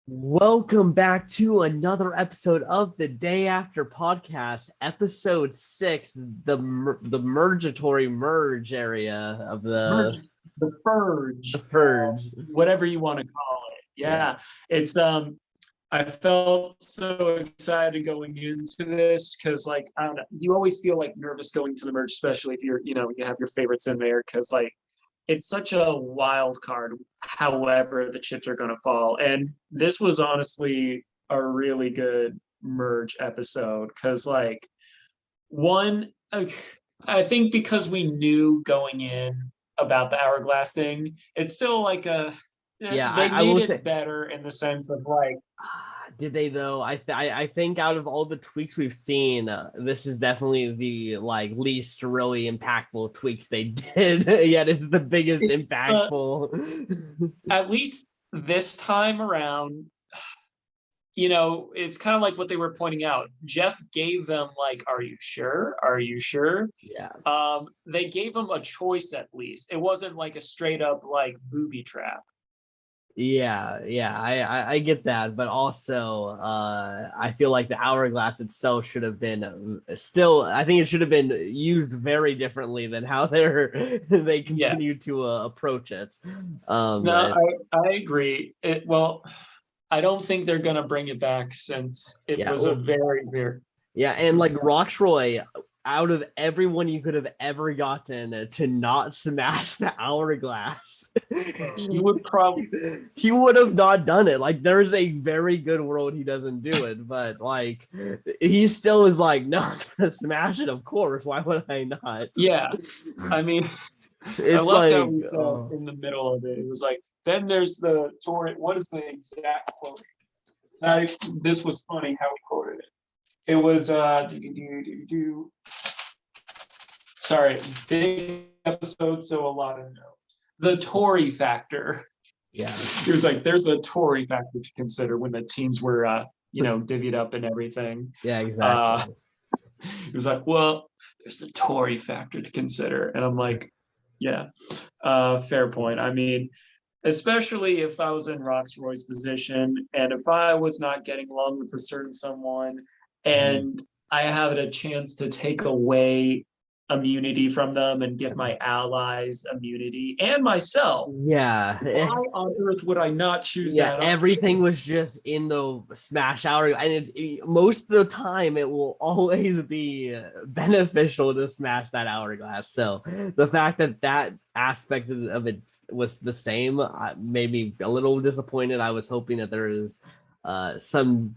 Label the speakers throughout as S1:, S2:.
S1: Welcome back to another episode of the Day After Podcast, episode 6, the mergatory merge area of
S2: Merge,
S1: the
S2: the
S1: the
S2: purge,
S1: Furge.
S2: whatever you want to call it.
S1: Yeah,
S2: Yeah, it's. I felt so excited going into this because, like, I don't know, you always feel like nervous going to the merge, especially if you have your favorites in there, because like it's such a wild card. However, the chips are going to fall, and this was honestly a really good merge episode because, like, one, I think because we knew going in about the hourglass thing, it's still like
S1: yeah.
S2: they
S1: I
S2: made
S1: will
S2: it
S1: say,
S2: better in the sense of like,
S1: did they though? I think out of all the tweaks we've seen, this is definitely the least really impactful tweaks they did. Yet it's the biggest
S2: uh,
S1: impactful.
S2: at least this time around, it's kind of like what they were pointing out. Jeff gave them like, "Are you sure? Are you sure?"
S1: Yeah.
S2: They gave them a choice at least. It wasn't like a straight up like booby trap.
S1: Yeah, I get that, but also I feel like the hourglass itself should have been still. I think it should have been used very differently than how they
S2: Yeah.
S1: continue to approach it.
S2: No,
S1: I-
S2: I agree. Well, I don't think they're gonna bring it back since it
S1: yeah,
S2: was a
S1: well,
S2: very.
S1: yeah, and like Roxroy, out of everyone you could have ever gotten to not smash the hourglass,
S2: He would probably,
S1: he would have not done it. Like, there's a very good world he doesn't do it, but like, he still is like, no, smash it. Of course, why would I not?
S2: yeah. I mean, I
S1: It's
S2: loved how
S1: like,
S2: he said
S1: oh,
S2: in the middle of it. It was like, then there's the Tory. What is the exact quote? This was funny how he quoted it. It was sorry, big episode, so a lot of notes. The Tory factor.
S1: yeah,
S2: He was like, there's the Tory factor to consider when the teams were divvied up and everything.
S1: yeah,
S2: Uh
S1: exactly.
S2: he was like, well, there's the Tory factor to consider. And I'm like, yeah, fair point. I mean, especially if I was in Roxroy's position and if I was not getting along with a certain someone
S1: Mhm.
S2: and I had a chance to take away immunity from them and give my allies immunity and myself,
S1: Yeah,
S2: why on earth would I not choose
S1: yeah,
S2: that
S1: everything
S2: option?
S1: was just in the smash hour, and most of the time it will always be beneficial to smash that hourglass. So the fact that that aspect of it was the same made me a little disappointed. I was hoping that there is some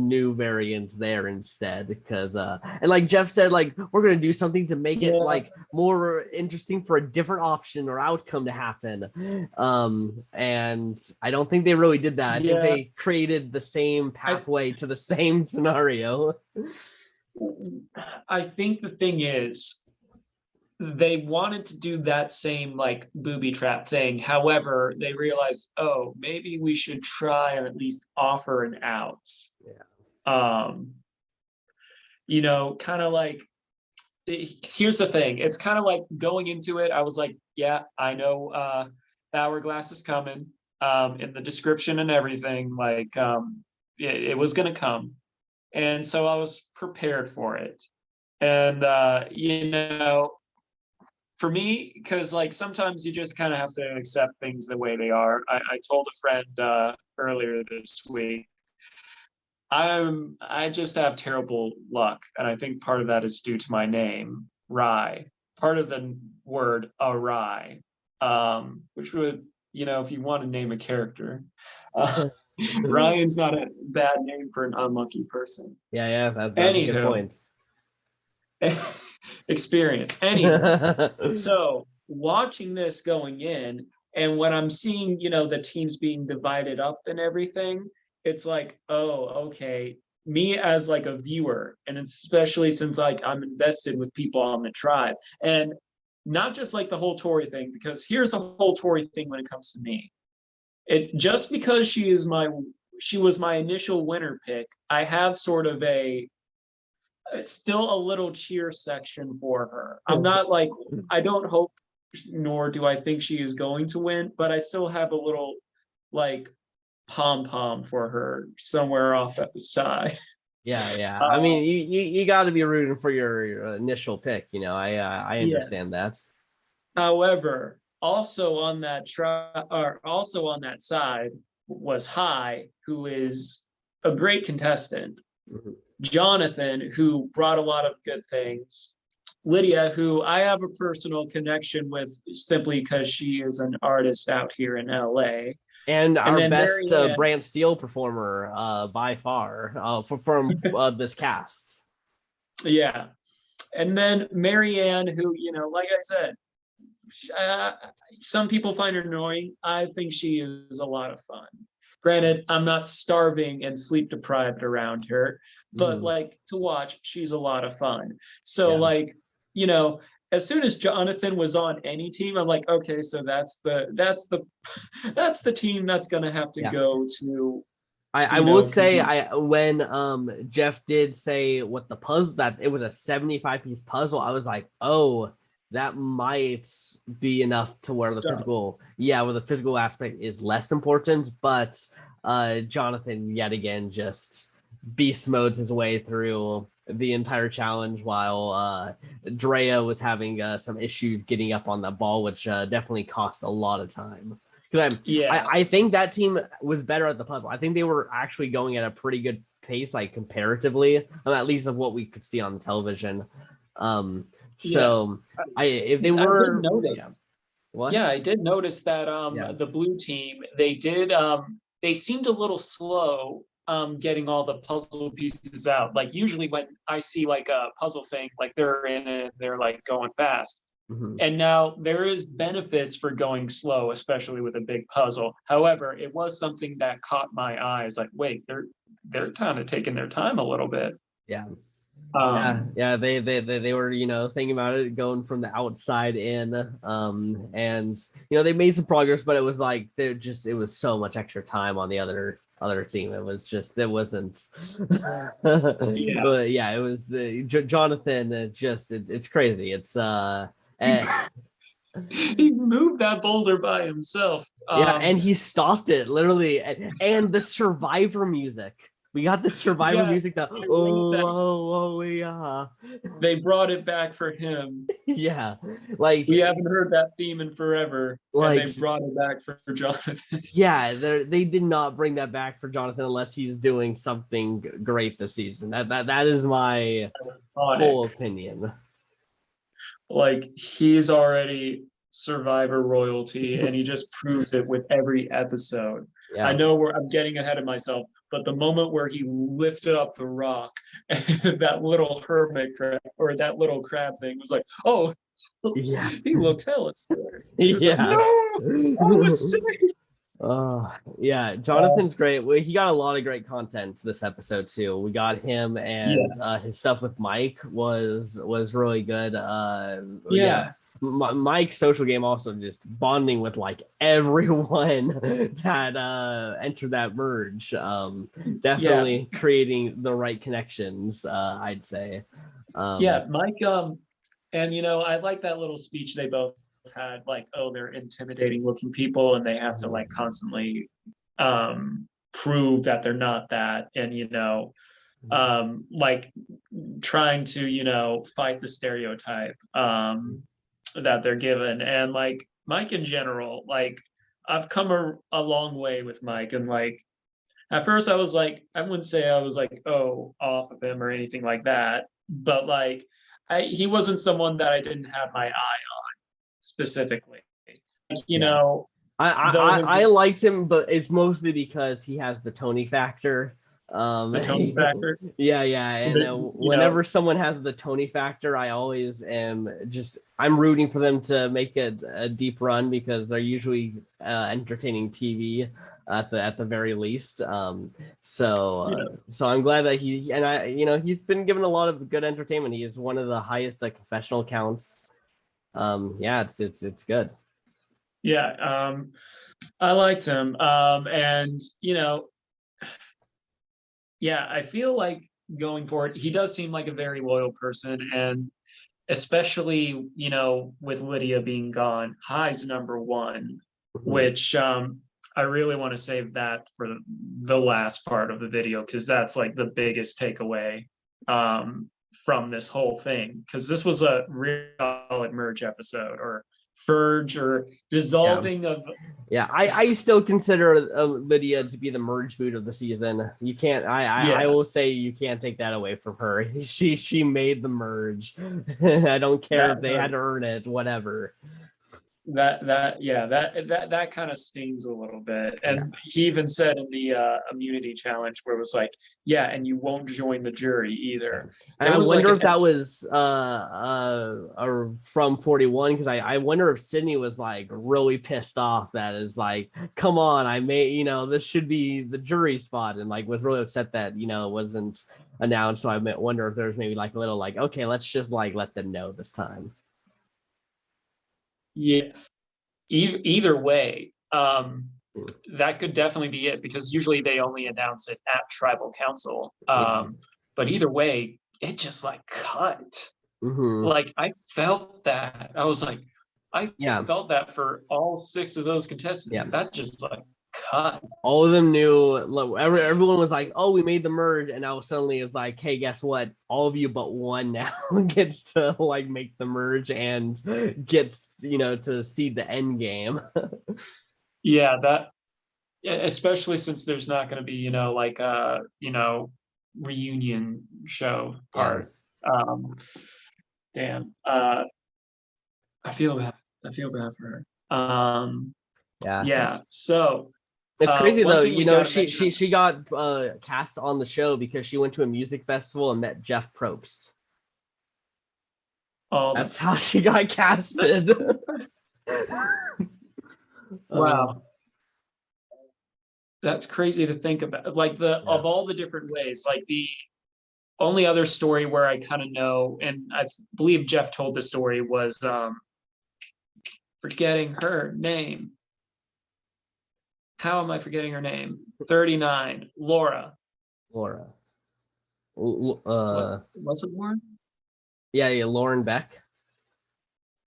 S1: new variants there instead, because and like Jeff said, like, we're gonna do something to make it
S2: Yeah,
S1: like more interesting for a different option or outcome to happen. And I don't think they really did that. I think
S2: yeah.
S1: they created the same
S2: I
S1: pathway to the same scenario.
S2: I think the thing is they wanted to do that same like booby trap thing. However, they realized, oh, maybe we should try and at least offer an out.
S1: Yeah.
S2: Um, kind of like here's the thing. It's kind of like going into it, I was like, yeah, I know hourglass is coming. In the description and everything, like it was gonna come. And so I was prepared for it. And for me, because like sometimes you just kind of have to accept things the way they are. I told a friend earlier this week, I just have terrible luck, and I think part of that is due to my name, Rye. Part of the word awry, which would, if you want to name a character, uh, Ryan's not a bad name for an unlucky person.
S1: Yeah, that's a good
S2: Anywho,
S1: point.
S2: experience. Anywho, so watching this going in, and when I'm seeing, the teams being divided up and everything, it's like, oh, okay. Me as like a viewer, and especially since like I'm invested with people on the tribe, and not just like the whole Tory thing, because here's the whole Tory thing when it comes to me. It just because she was my initial winner pick, I have sort of a still a little cheer section for her. I'm not like, I don't hope nor do I think she is going to win, but I still have a little like pom-pom for her somewhere off at the side.
S1: Yeah. I
S2: Uh,
S1: mean, you got to be rooting for your initial pick. I
S2: yeah.
S1: understand that.
S2: However, also on that side was Hai, who is a great contestant.
S1: Mhm.
S2: Jonathan, who brought a lot of good things. Lydia, who I have a personal connection with simply because she is an artist out here in LA.
S1: And
S2: And
S1: our
S2: then
S1: best
S2: Marianne,
S1: Brant Steele performer by far from this cast.
S2: yeah. And then Marianne, who, like I said, uh, some people find her annoying. I think she is a lot of fun. Granted, I'm not starving and sleep deprived around her, but
S1: Mhm.
S2: like to watch, she's a lot of fun. So,
S1: Yeah.
S2: like, you know, as soon as Jonathan was on any team, I'm like, okay, so that's the team that's gonna have to
S1: Yeah.
S2: go to,
S1: I will say
S2: compete.
S1: I when Jeff did say what the puzzle that it was a 75-piece puzzle, I was like, oh, that might be enough to where
S2: Stuff.
S1: where the physical aspect is less important, but Jonathan yet again just beast modes his way through the entire challenge while Drea was having some issues getting up on that ball, which definitely cost a lot of time. Because
S2: Yeah,
S1: I think that team was better at the puzzle. I think they were actually going at a pretty good pace, like comparatively, at least of what we could see on the television. Um,
S2: yeah.
S1: so I if they
S2: I did
S1: were, yeah,
S2: notice.
S1: what?
S2: Yeah, I did notice that
S1: Yeah.
S2: the blue team, they seemed a little slow getting all the puzzle pieces out. Like usually when I see like a puzzle thing, like they're in it, they're like going fast.
S1: Mhm.
S2: And now there is benefits for going slow, especially with a big puzzle. However, it was something that caught my eyes. Like, wait, they're kind of taking their time a little bit.
S1: Yeah.
S2: Um,
S1: They were thinking about it going from the outside in, and they made some progress, but it was like it was so much extra time on the other team. It was just it wasn't.
S2: yeah,
S1: But yeah, it was the Jonathan. It's crazy. It's
S2: he,
S1: eh,
S2: he moved that boulder by himself.
S1: yeah, and he stopped it literally, and the Survivor music. We got the Survivor
S2: Yeah,
S1: music. The
S2: I wrote that.
S1: oh yeah.
S2: They brought it back for him.
S1: Yeah, like
S2: We haven't heard that theme in forever, and they
S1: like
S2: brought it back for Jonathan.
S1: yeah, they did not bring that back for Jonathan unless he's doing something great this season. That is my
S2: Iconic.
S1: whole opinion.
S2: Like he's already Survivor royalty, and he just proves it with every episode. I
S1: Yeah.
S2: know I'm getting ahead of myself, but the moment where he lifted up the rock and that little hermit crab or that little crab thing was like, oh,
S1: Yeah.
S2: he looked hella scared. He was like, no,
S1: Yeah.
S2: I was safe.
S1: Oh, yeah,
S2: Uh,
S1: Jonathan's great. He got a lot of great content this episode too. We got him,
S2: yeah,
S1: and his stuff with Mike was really good. Yeah,
S2: yeah,
S1: Mike's social game also just bonding with like everyone that entered that merge.
S2: yeah,
S1: Definitely creating the right connections. I'd say. Um,
S2: yeah. Mike, and I like that little speech they both had, like, oh, they're intimidating looking people and they have to like constantly prove that they're not that. And like trying to, fight the stereotype that they're given. And like Mike in general, like I've come a long way with Mike. And like at first I was like, I wouldn't say I was like, oh, off of him or anything like that. But like he wasn't someone that I didn't have my eye on specifically. Like,
S1: yeah.
S2: though his
S1: I liked him, but it's mostly because he has the Tony factor.
S2: the Tony factor,
S1: Yeah, and whenever someone has the Tony factor, I always I'm rooting for them to make a deep run because they're usually entertaining TV at the very least. So I'm glad that he's been given a lot of good entertainment. He is one of the highest confessional counts. Yeah, it's good.
S2: yeah, I liked him. And yeah, I feel like going forward, he does seem like a very loyal person, and especially with Lydia being gone, High's number one,
S1: Mhm.
S2: which I really want to save that for the last part of the video, because that's like the biggest takeaway from this whole thing. Because this was a really solid merge episode, or Furge, or dissolving of.
S1: Yeah, I still consider Lydia to be the merge boot of the season. You can't. I will say you can't take that away from her. She made the merge. I don't care if they had to earn it. Whatever.
S2: That kind of stings a little bit. And he even said in the immunity challenge, where it was like, yeah, and you won't join the jury either.
S1: And I wonder if that was from 41, because I wonder if Sydney was like really pissed off that is like, come on, I made, this should be the jury spot, and like was really upset that it wasn't announced. So I wonder if there's maybe like a little like, okay, let's just like let them know this time.
S2: Yeah, either way, that could definitely be it, because usually they only announce it at tribal council. But either way, it just like cut. Like I felt that. I was like, I felt that for all 6 of those contestants. That just like cut.
S1: All of them knew. Everyone was like, "Oh, we made the merge," and now suddenly it's like, "Hey, guess what? All of you but one now gets to like make the merge and gets to see the end game."
S2: Yeah, that. Especially since there's not going to be like a reunion show part. Damn. I feel bad. I feel bad for her. Yeah. So.
S1: It's crazy though, she got cast on the show because she went to a music festival and met Jeff Probst.
S2: Oh,
S1: that's how she got casted.
S2: Wow. That's crazy to think about. Like of all the different ways, like the only other story where I kind of know, and I believe Jeff told the story, was forgetting her name. How am I forgetting her name? 39, Laura.
S1: Was
S2: it Lauren?
S1: Yeah, Lauren Beck.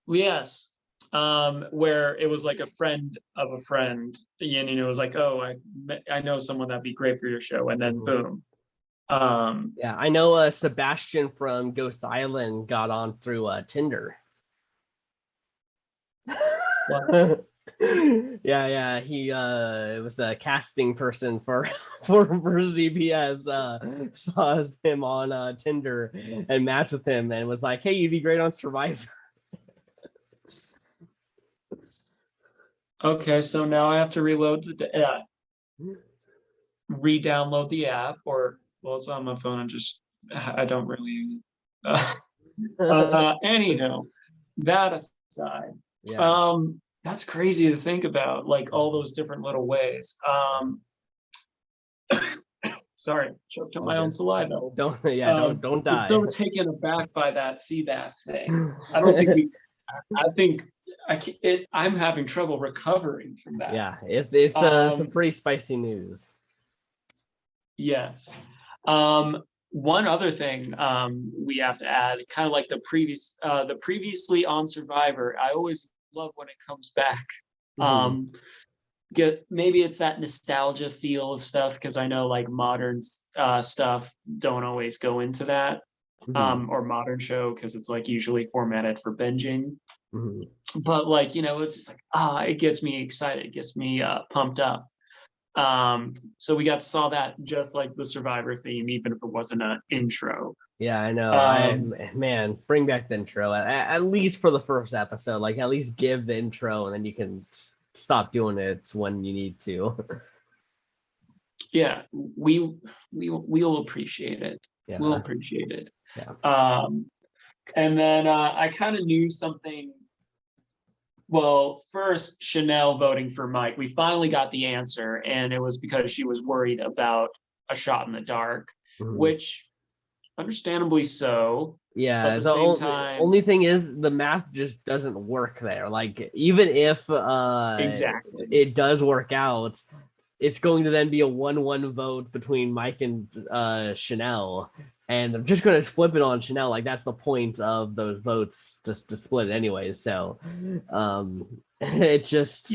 S2: Yes. Where it was like a friend of a friend, and it was like, oh, I know someone that'd be great for your show, and then boom.
S1: I know Sebastian from Ghost Island got on through Tinder. Yeah, he was a casting person for CBS, saw him on Tinder and matched with him and was like, hey, you'd be great on Survivor.
S2: Okay, so now I have to re-download the app, or it's on my phone. I don't really. Anyhow, that aside, that's crazy to think about, like all those different little ways. Sorry, choked up my own saliva.
S1: Don't die.
S2: I'm so taken aback by that sea bass thing. I don't think I'm having trouble recovering from that.
S1: Yeah, it's some pretty spicy news.
S2: Yes. One other thing we have to add, kind of like the previously on Survivor. I always love when it comes back. Maybe it's that nostalgia feel of stuff, because I know like modern stuff don't always go into that, or modern show, because it's like usually formatted for binging. But like it's just like it gets me excited, it gets me pumped up. So we saw that, just like the Survivor theme, even if it wasn't an intro.
S1: Yeah, I know. Man, bring back the intro at least for the first episode. Like at least give the intro, and then you can stop doing it when you need to.
S2: Yeah, we'll appreciate it. Yeah. We'll appreciate it.
S1: Yeah.
S2: And then I kind of knew something. Well, first, Chanel voting for Mike. We finally got the answer, and it was because she was worried about a shot in the dark, which understandably so.
S1: Yeah,
S2: but at the same time,
S1: only thing is the math just doesn't work there. Like even if
S2: exactly
S1: it does work out, it's going to then be a 1-1 vote between Mike and Chanel. And I'm just going to flip it on Chanel. Like that's the point of those votes, just to split it anyways. So it just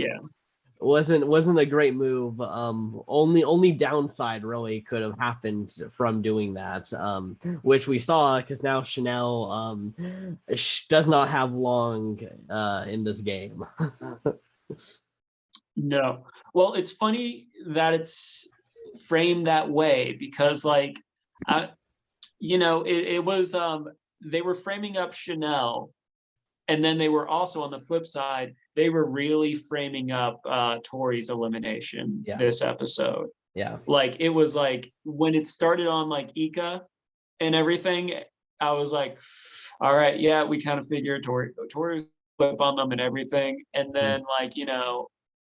S1: wasn't a great move. Only downside really could have happened from doing that, which we saw because now Chanel does not have long in this game.
S2: No. Well, it's funny that it's framed that way because like it was they were framing up Chanel, and then they were also on the flip side, they were really framing up Tori's elimination this episode.
S1: Yeah.
S2: Like it was like when it started on like Ika and everything, I was like, all right, yeah, we kind of figured Tori's flip on them and everything. And then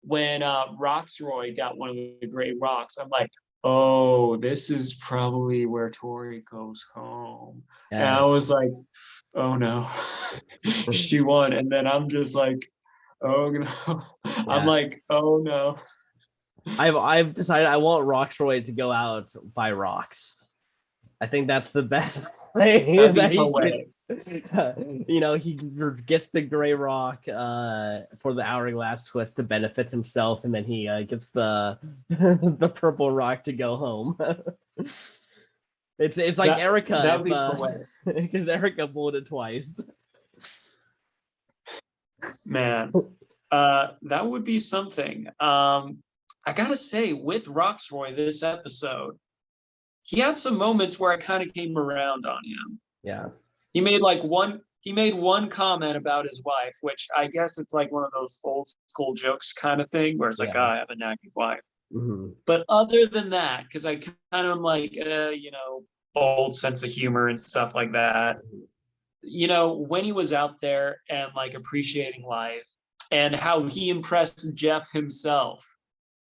S2: when Roxroy got one of the gray rocks, I'm like, oh, this is probably where Tori goes home. And I was like, oh no, she won. And then I'm just like, oh no. I'm like, oh no.
S1: I've decided I want Roxroy to go out by rocks. I think that's the best way. He gets the gray rock for the hourglass twist to benefit himself, and then he gets the the purple rock to go home. It's like Erica, because Erica pulled it twice.
S2: Man, that would be something. I gotta say, with Roxroy this episode, he had some moments where I kind of came around on him.
S1: Yeah.
S2: He made one comment about his wife, which I guess it's like one of those old school jokes kind of thing, where it's like, I have a nagging wife.
S1: Mm-hmm.
S2: But other than that, because I kind of am like, old sense of humor and stuff like that. When he was out there and like appreciating life and how he impressed Jeff himself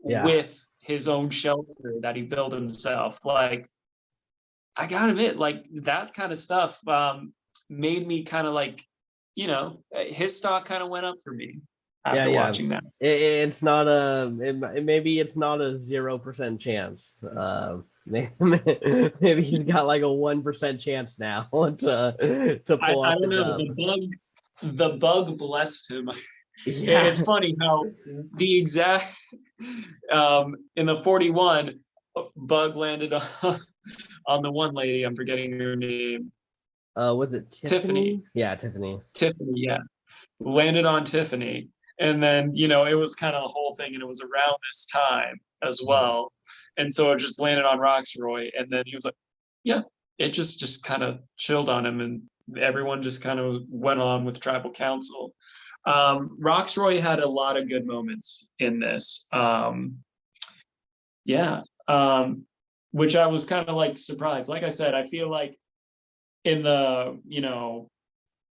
S2: with his own shelter that he built himself, like I gotta admit, like that kind of stuff made me kind of like, his stock kind of went up for me after watching that.
S1: It's not maybe it's not a 0% chance. Maybe he's got like a 1% chance now to pull off.
S2: I don't know. The bug blessed him. Yeah. It's funny how the exact in the 41 bug landed on the one lady. I'm forgetting her name.
S1: Was it Tiffany? Yeah, Tiffany.
S2: Tiffany, yeah. Landed on Tiffany. And then, it was kind of the whole thing, and it was around this time as well. And so it just landed on Roxroy, and then he was like, yeah, it just kind of chilled on him, and everyone just kind of went on with tribal council. Roxroy had a lot of good moments in this. Which I was kind of like surprised. Like I said, I feel like in the,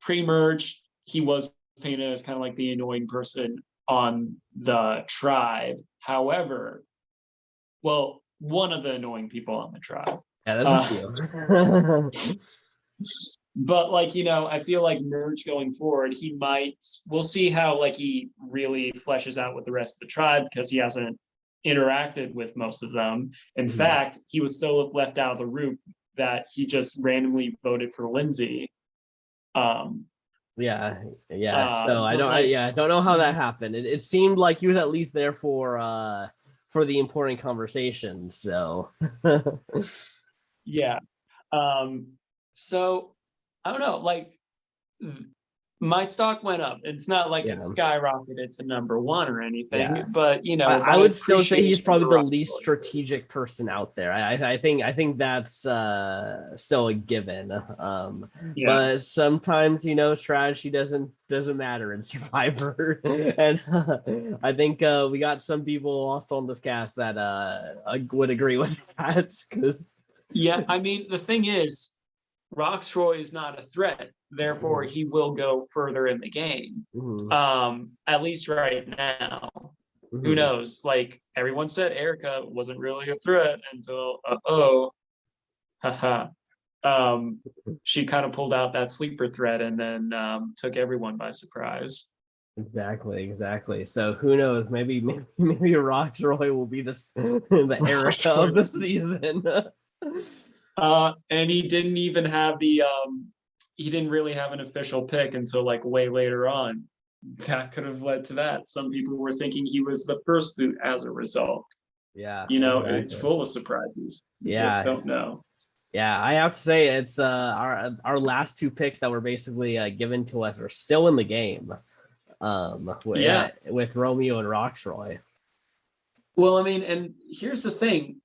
S2: pre-merge, he was painted as kind of like the annoying person on the tribe. However, one of the annoying people on the tribe.
S1: Yeah, that's a few.
S2: But I feel like merge going forward, we'll see how he really fleshes out with the rest of the tribe, because he hasn't interacted with most of them. In fact, he was so left out of the group that he just randomly voted for Lindsay. So
S1: I don't know how that happened. It seemed like he was at least there for the important conversations. So
S2: so I don't know, my stock went up. It's not like it skyrocketed to number one or anything, but
S1: I would still say he's probably the least strategic person out there. I think that's still a given. But sometimes strategy doesn't matter in Survivor, and I think we got some people also on this cast that would agree with that.
S2: I mean, the thing is, Roxroy is not a threat, therefore he will go further in the game. At least right now. Who knows? Like everyone said, Erica wasn't really a threat until she kind of pulled out that sleeper threat and then took everyone by surprise.
S1: Exactly. So who knows? Maybe Roxroy will be the Erica of the season.
S2: And he didn't even have he didn't really have an official pick until way later on. that could have led to that. Some people were thinking he was the first boot as a result.
S1: Yeah,
S2: It's
S1: exactly.
S2: full of surprises. You just
S1: Yeah,
S2: don't know.
S1: yeah. I have to say it's our last two picks that were basically given to us are still in the game.
S2: Yeah.
S1: With Romeo and Roxroy.
S2: Well, I mean, and here's the thing.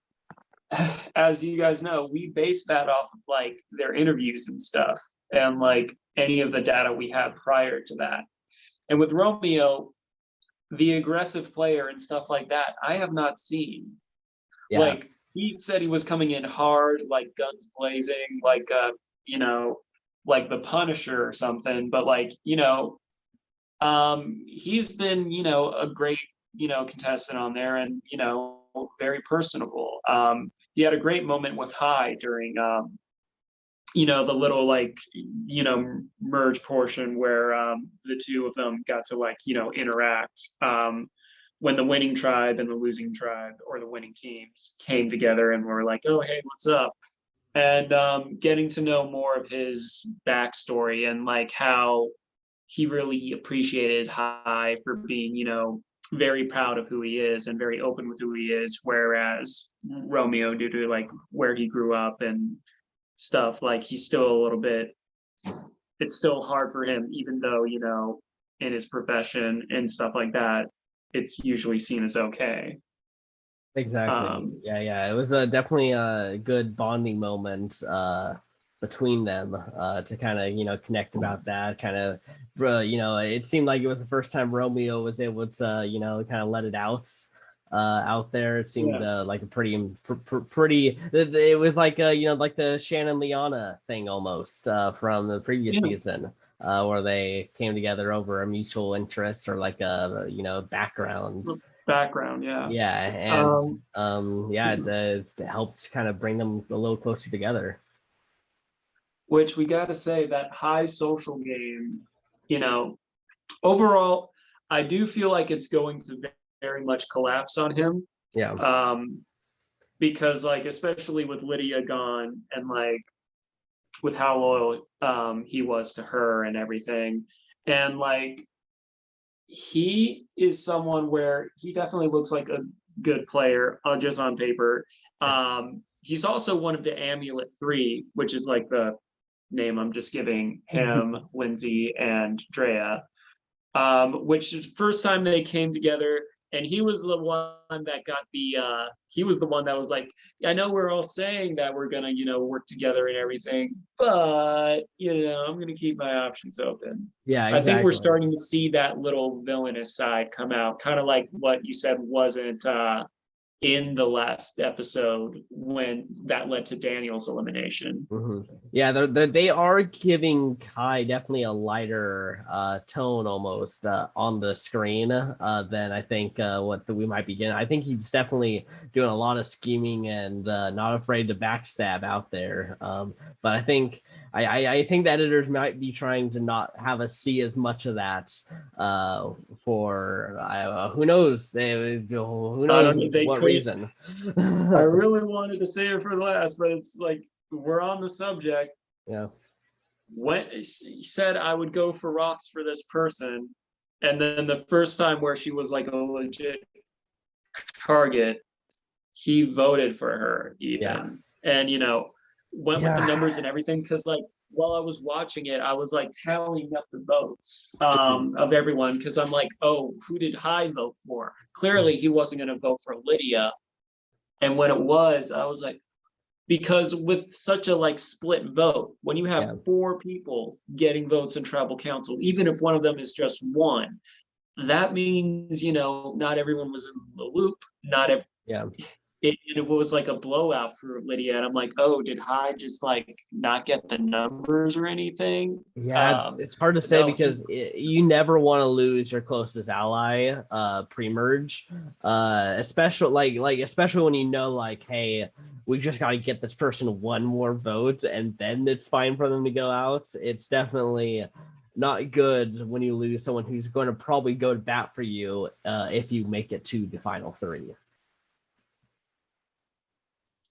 S2: As you guys know, we base that off of like their interviews and stuff, and like any of the data we had prior to that. And with Romeo, the aggressive player and stuff like that, I have not seen.
S1: Yeah,
S2: Like he said he was coming in hard, like guns blazing, like you know, like the Punisher or something. But like, he's been, a great, contestant on there and, very personable. He had a great moment with High during the little like merge portion where the two of them got to like interact when the winning tribe and the losing tribe or the winning teams came together and were like, oh hey, what's up, and getting to know more of his backstory and like how he really appreciated High for being very proud of who he is and very open with who he is, whereas Romeo, due to like where he grew up and stuff, like he's still a little bit, it's still hard for him, even though in his profession and stuff like that it's usually seen as okay.
S1: exactly.
S2: um
S1: Yeah. It was definitely a good bonding moment between them to kind of connect about that kind of it seemed like it was the first time Romeo was able to kind of let it out there. It seemed
S2: yeah.
S1: like a pretty it was like like the Shannon Liana thing almost from the previous
S2: Yeah.
S1: season where they came together over a mutual interest or like a background.
S2: Background, yeah.
S1: Yeah, and
S2: um
S1: yeah, it helped kind of bring them a little closer together.
S2: which we got to say that High social game, you know overall, I do feel like it's going to very much collapse on him.
S1: Yeah.
S2: um because like especially with Lydia gone and like with how loyal he was to her and everything, and like he is someone where he definitely looks like a good player just on paper. He's also one of the Amulet Three, which is like the name I'm just giving him, Lindsay, and Drea. Which is first time they came together, and he was the one that got the he was the one that was like, I know we're all saying that we're gonna work together and everything, but I'm gonna keep my options open.
S1: Yeah,
S2: I think we're
S1: exactly.
S2: starting to see that little villainous side come out, kind of like what you said wasn't in the last episode when that led to Daniel's elimination.
S1: Yeah, they are giving Kai definitely a lighter tone almost on the screen than I think what we might be getting. I think he's definitely doing a lot of scheming and not afraid to backstab out there. But I think I think the editors might be trying to not have us see as much of that for who knows who
S2: I
S1: knows
S2: don't know. They
S1: what
S2: could.
S1: reason.
S2: I really wanted to save it for last, but it's like we're on the subject.
S1: Yeah.
S2: When he said I would go for rocks for this person, and then the first time where she was like a legit target, he voted for her
S1: Yeah.
S2: even, and went with the
S1: Yeah.
S2: numbers and everything. Because like while I was watching it, I was like tallying up the votes of everyone because I'm like, oh, who did High vote for? Clearly, he wasn't going to vote for Lydia. And when it was, I was like, because with such a like split vote, when you have
S1: Yeah.
S2: four people getting votes in tribal council, even if one of them is just one, that means not everyone was in the loop. Not every,
S1: Yeah.
S2: it was like a blowout for Lydia, and I'm like, oh, did High just like not get the numbers or anything?
S1: Yeah, it's hard to say
S2: No,
S1: because you never want to lose your closest ally pre-merge, especially especially when like, hey, we just got to get this person one more vote and then it's fine for them to go out. It's definitely not good when you lose someone who's going to probably go to bat for you if you make it to the final three.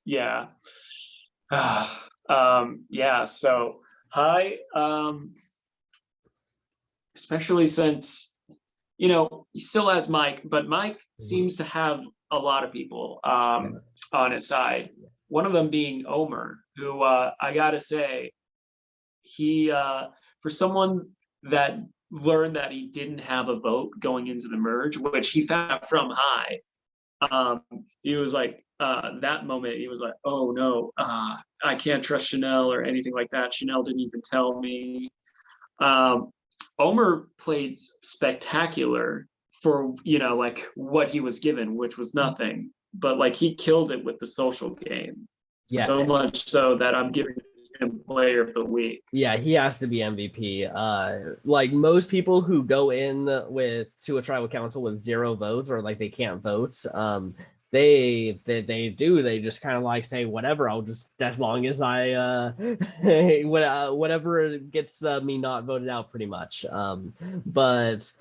S2: yeah. Yeah, so High, especially since he still has Mike, but Mike seems to have a lot of people on his side. One of them being Omer, who I gotta say, he for someone that learned that he didn't have a vote going into the merge, which he found from high. He was like, that moment, he was like, oh no, I can't trust Chanel or anything like that. Chanel didn't even tell me. Um, Omer played spectacular for, like what he was given, which was nothing, but like he killed it with the social game.
S1: Yeah.
S2: So much so that I'm giving him player of the week.
S1: Yeah, he has to be MVP. Like most people who go in to a tribal council with 0 votes or like they can't vote, they just kind of like say whatever, I'll just, as long as I whatever gets me not voted out, pretty much. But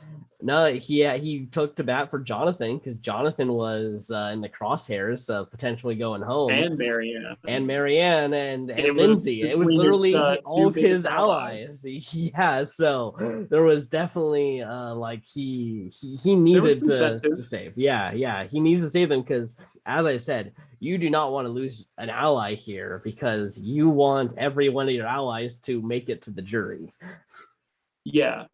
S1: no, he took to bat for Jonathan, because Jonathan was in the crosshairs of potentially going home,
S2: and Marianne
S1: and Lindsay. It was literally all of his allies. Yeah, so there was definitely like he needed to save. Yeah, he needs to save them, because as I said, you do not want to lose an ally here, because you want every one of your allies to make it to the jury.
S2: Yeah.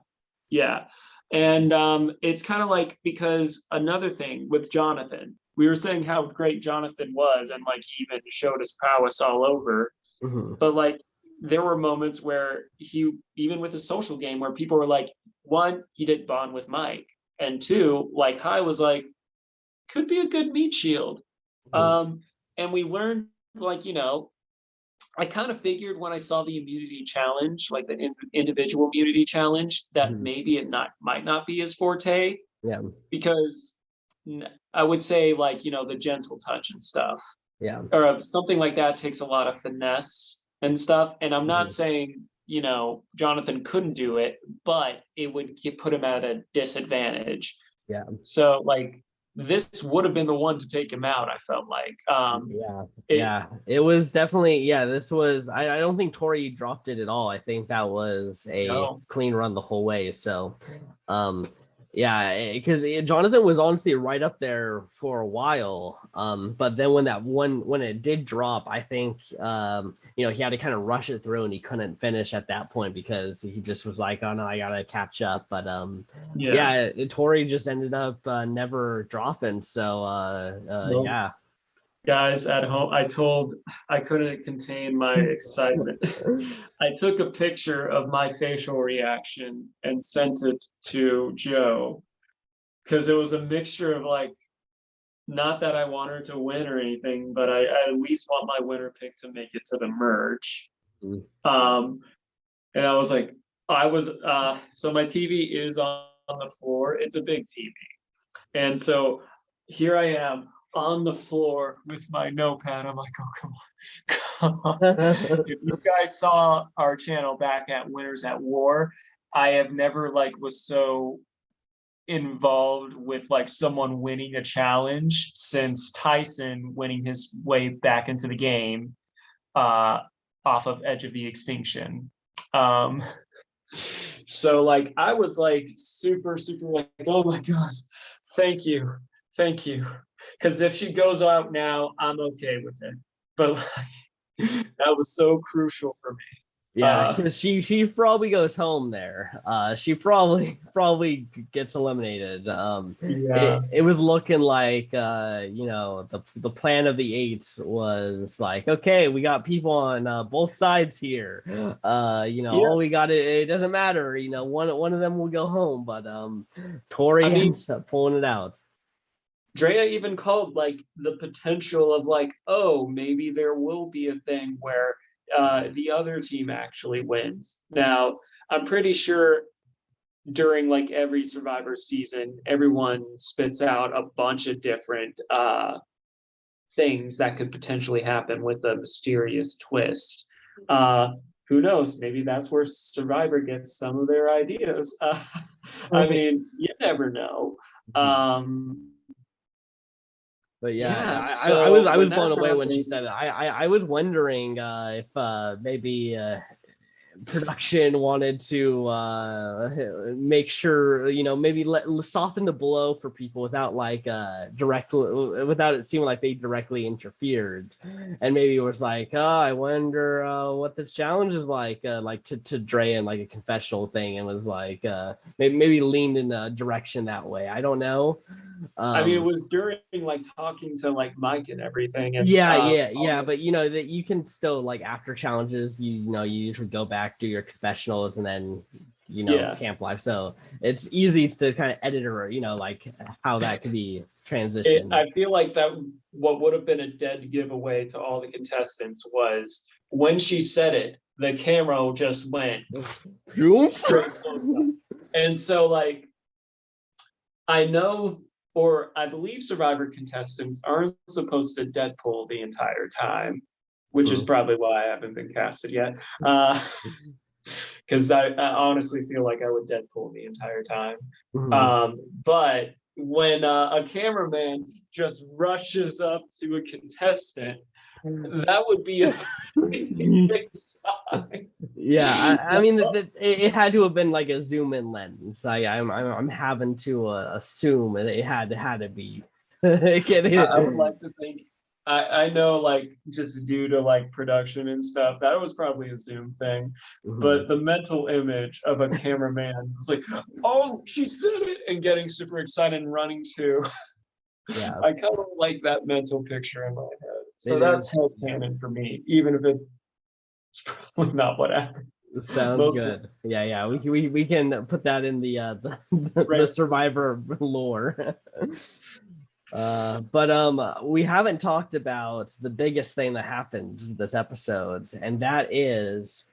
S2: And it's kind of like, because another thing with Jonathan, we were saying how great Jonathan was, and like he even showed his prowess all over. But like there were moments where he, even with his social game, where people were like, one, he didn't bond with Mike, and two, like Hai was like, could be a good meat shield. And we learned, like, I kind of figured when I saw the immunity challenge, like the individual immunity challenge, that maybe it might not be his forte.
S1: Yeah.
S2: Because I would say, like, the gentle touch and stuff.
S1: Yeah.
S2: Or something like that takes a lot of finesse and stuff. And I'm not saying, Jonathan couldn't do it, but it would put him at a disadvantage.
S1: Yeah.
S2: So like this would have been the one to take him out, I felt like.
S1: It was definitely, this was, I don't think Tori dropped it at all. I think that was a clean run the whole way. So because Jonathan was honestly right up there for a while, but then when it did drop, I think he had to kind of rush it through, and he couldn't finish at that point because he just was like, oh no, I gotta catch up. But Tori just ended up never dropping, so yeah.
S2: Guys at home, I couldn't contain my excitement. I took a picture of my facial reaction and sent it to Joe, because it was a mixture of like, not that I want her to win or anything, but I at least want my winner pick to make it to the merge. And I was like, so my TV is on the floor. It's a big TV. And so here I am on the floor with my notepad. I'm like, oh, come on. If you guys saw our channel back at Winners at War, I have never was so involved with like someone winning a challenge since Tyson winning his way back into the game off of Edge of the Extinction. So like I was like super like, oh my god, thank you, because if she goes out now, I'm okay with it, but like, that was so crucial for me.
S1: Yeah, because she probably goes home there. She probably gets eliminated. It was looking like the plan of the 8 was like, okay, we got people on both sides here. All we got, it doesn't matter. One of them will go home, but Tori ends up pulling it out.
S2: Drea even called like the potential of like, oh, maybe there will be a thing where the other team actually wins. Now, I'm pretty sure during like every Survivor season, everyone spits out a bunch of different things that could potentially happen with a mysterious twist. Who knows? Maybe that's where Survivor gets some of their ideas. I mean, you never know.
S1: But I was blown away when she said it. I was wondering if maybe production wanted to make sure, maybe soften the blow for people without like without it seeming like they directly interfered, and maybe it was like, oh, I wonder what this challenge is like to Dre and like a confessional thing, and was like maybe leaned in a direction that way. I don't know.
S2: I mean, it was during like talking to like Mike and everything, and
S1: yeah, but that you can still, like, after challenges, you usually go back, do your confessionals, and then
S2: Yeah.
S1: camp live. So it's easy to kind of edit, or like how that could be transitioned.
S2: I feel like that what would have been a dead giveaway to all the contestants was when she said it, the camera just went straight close up. And so like I know, or I believe Survivor contestants aren't supposed to Deadpool the entire time, which is probably why I haven't been casted yet. Because I honestly feel like I would Deadpool the entire time. But when a cameraman just rushes up to a contestant, that would be a big sign.
S1: Yeah, I mean, it had to have been like a zoom in lens. I'm having to assume it had to be.
S2: I would like to think. I know, like, just due to like production and stuff, that was probably a Zoom thing. But the mental image of a cameraman was like, "Oh, she said it," and getting super excited and running to.
S1: Yeah,
S2: I kind of like that mental picture in my head. So that's headcanon for me, even if it's probably not what happened.
S1: Sounds good. Yeah. We can put that in the Survivor lore. But we haven't talked about the biggest thing that happened this episode, and that is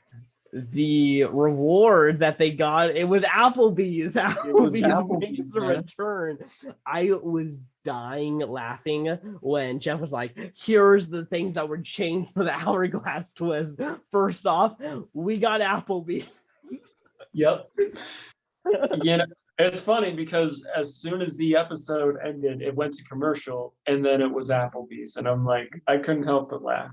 S1: the reward that they got. It was Applebee's. Applebee's makes a return. I was dying laughing when Jeff was like, here's the things that were changed for the hourglass twist. First off, we got Applebee's.
S2: Yep. It's funny because as soon as the episode ended, it went to commercial, and then it was Applebee's, and I'm like, I couldn't help but laugh.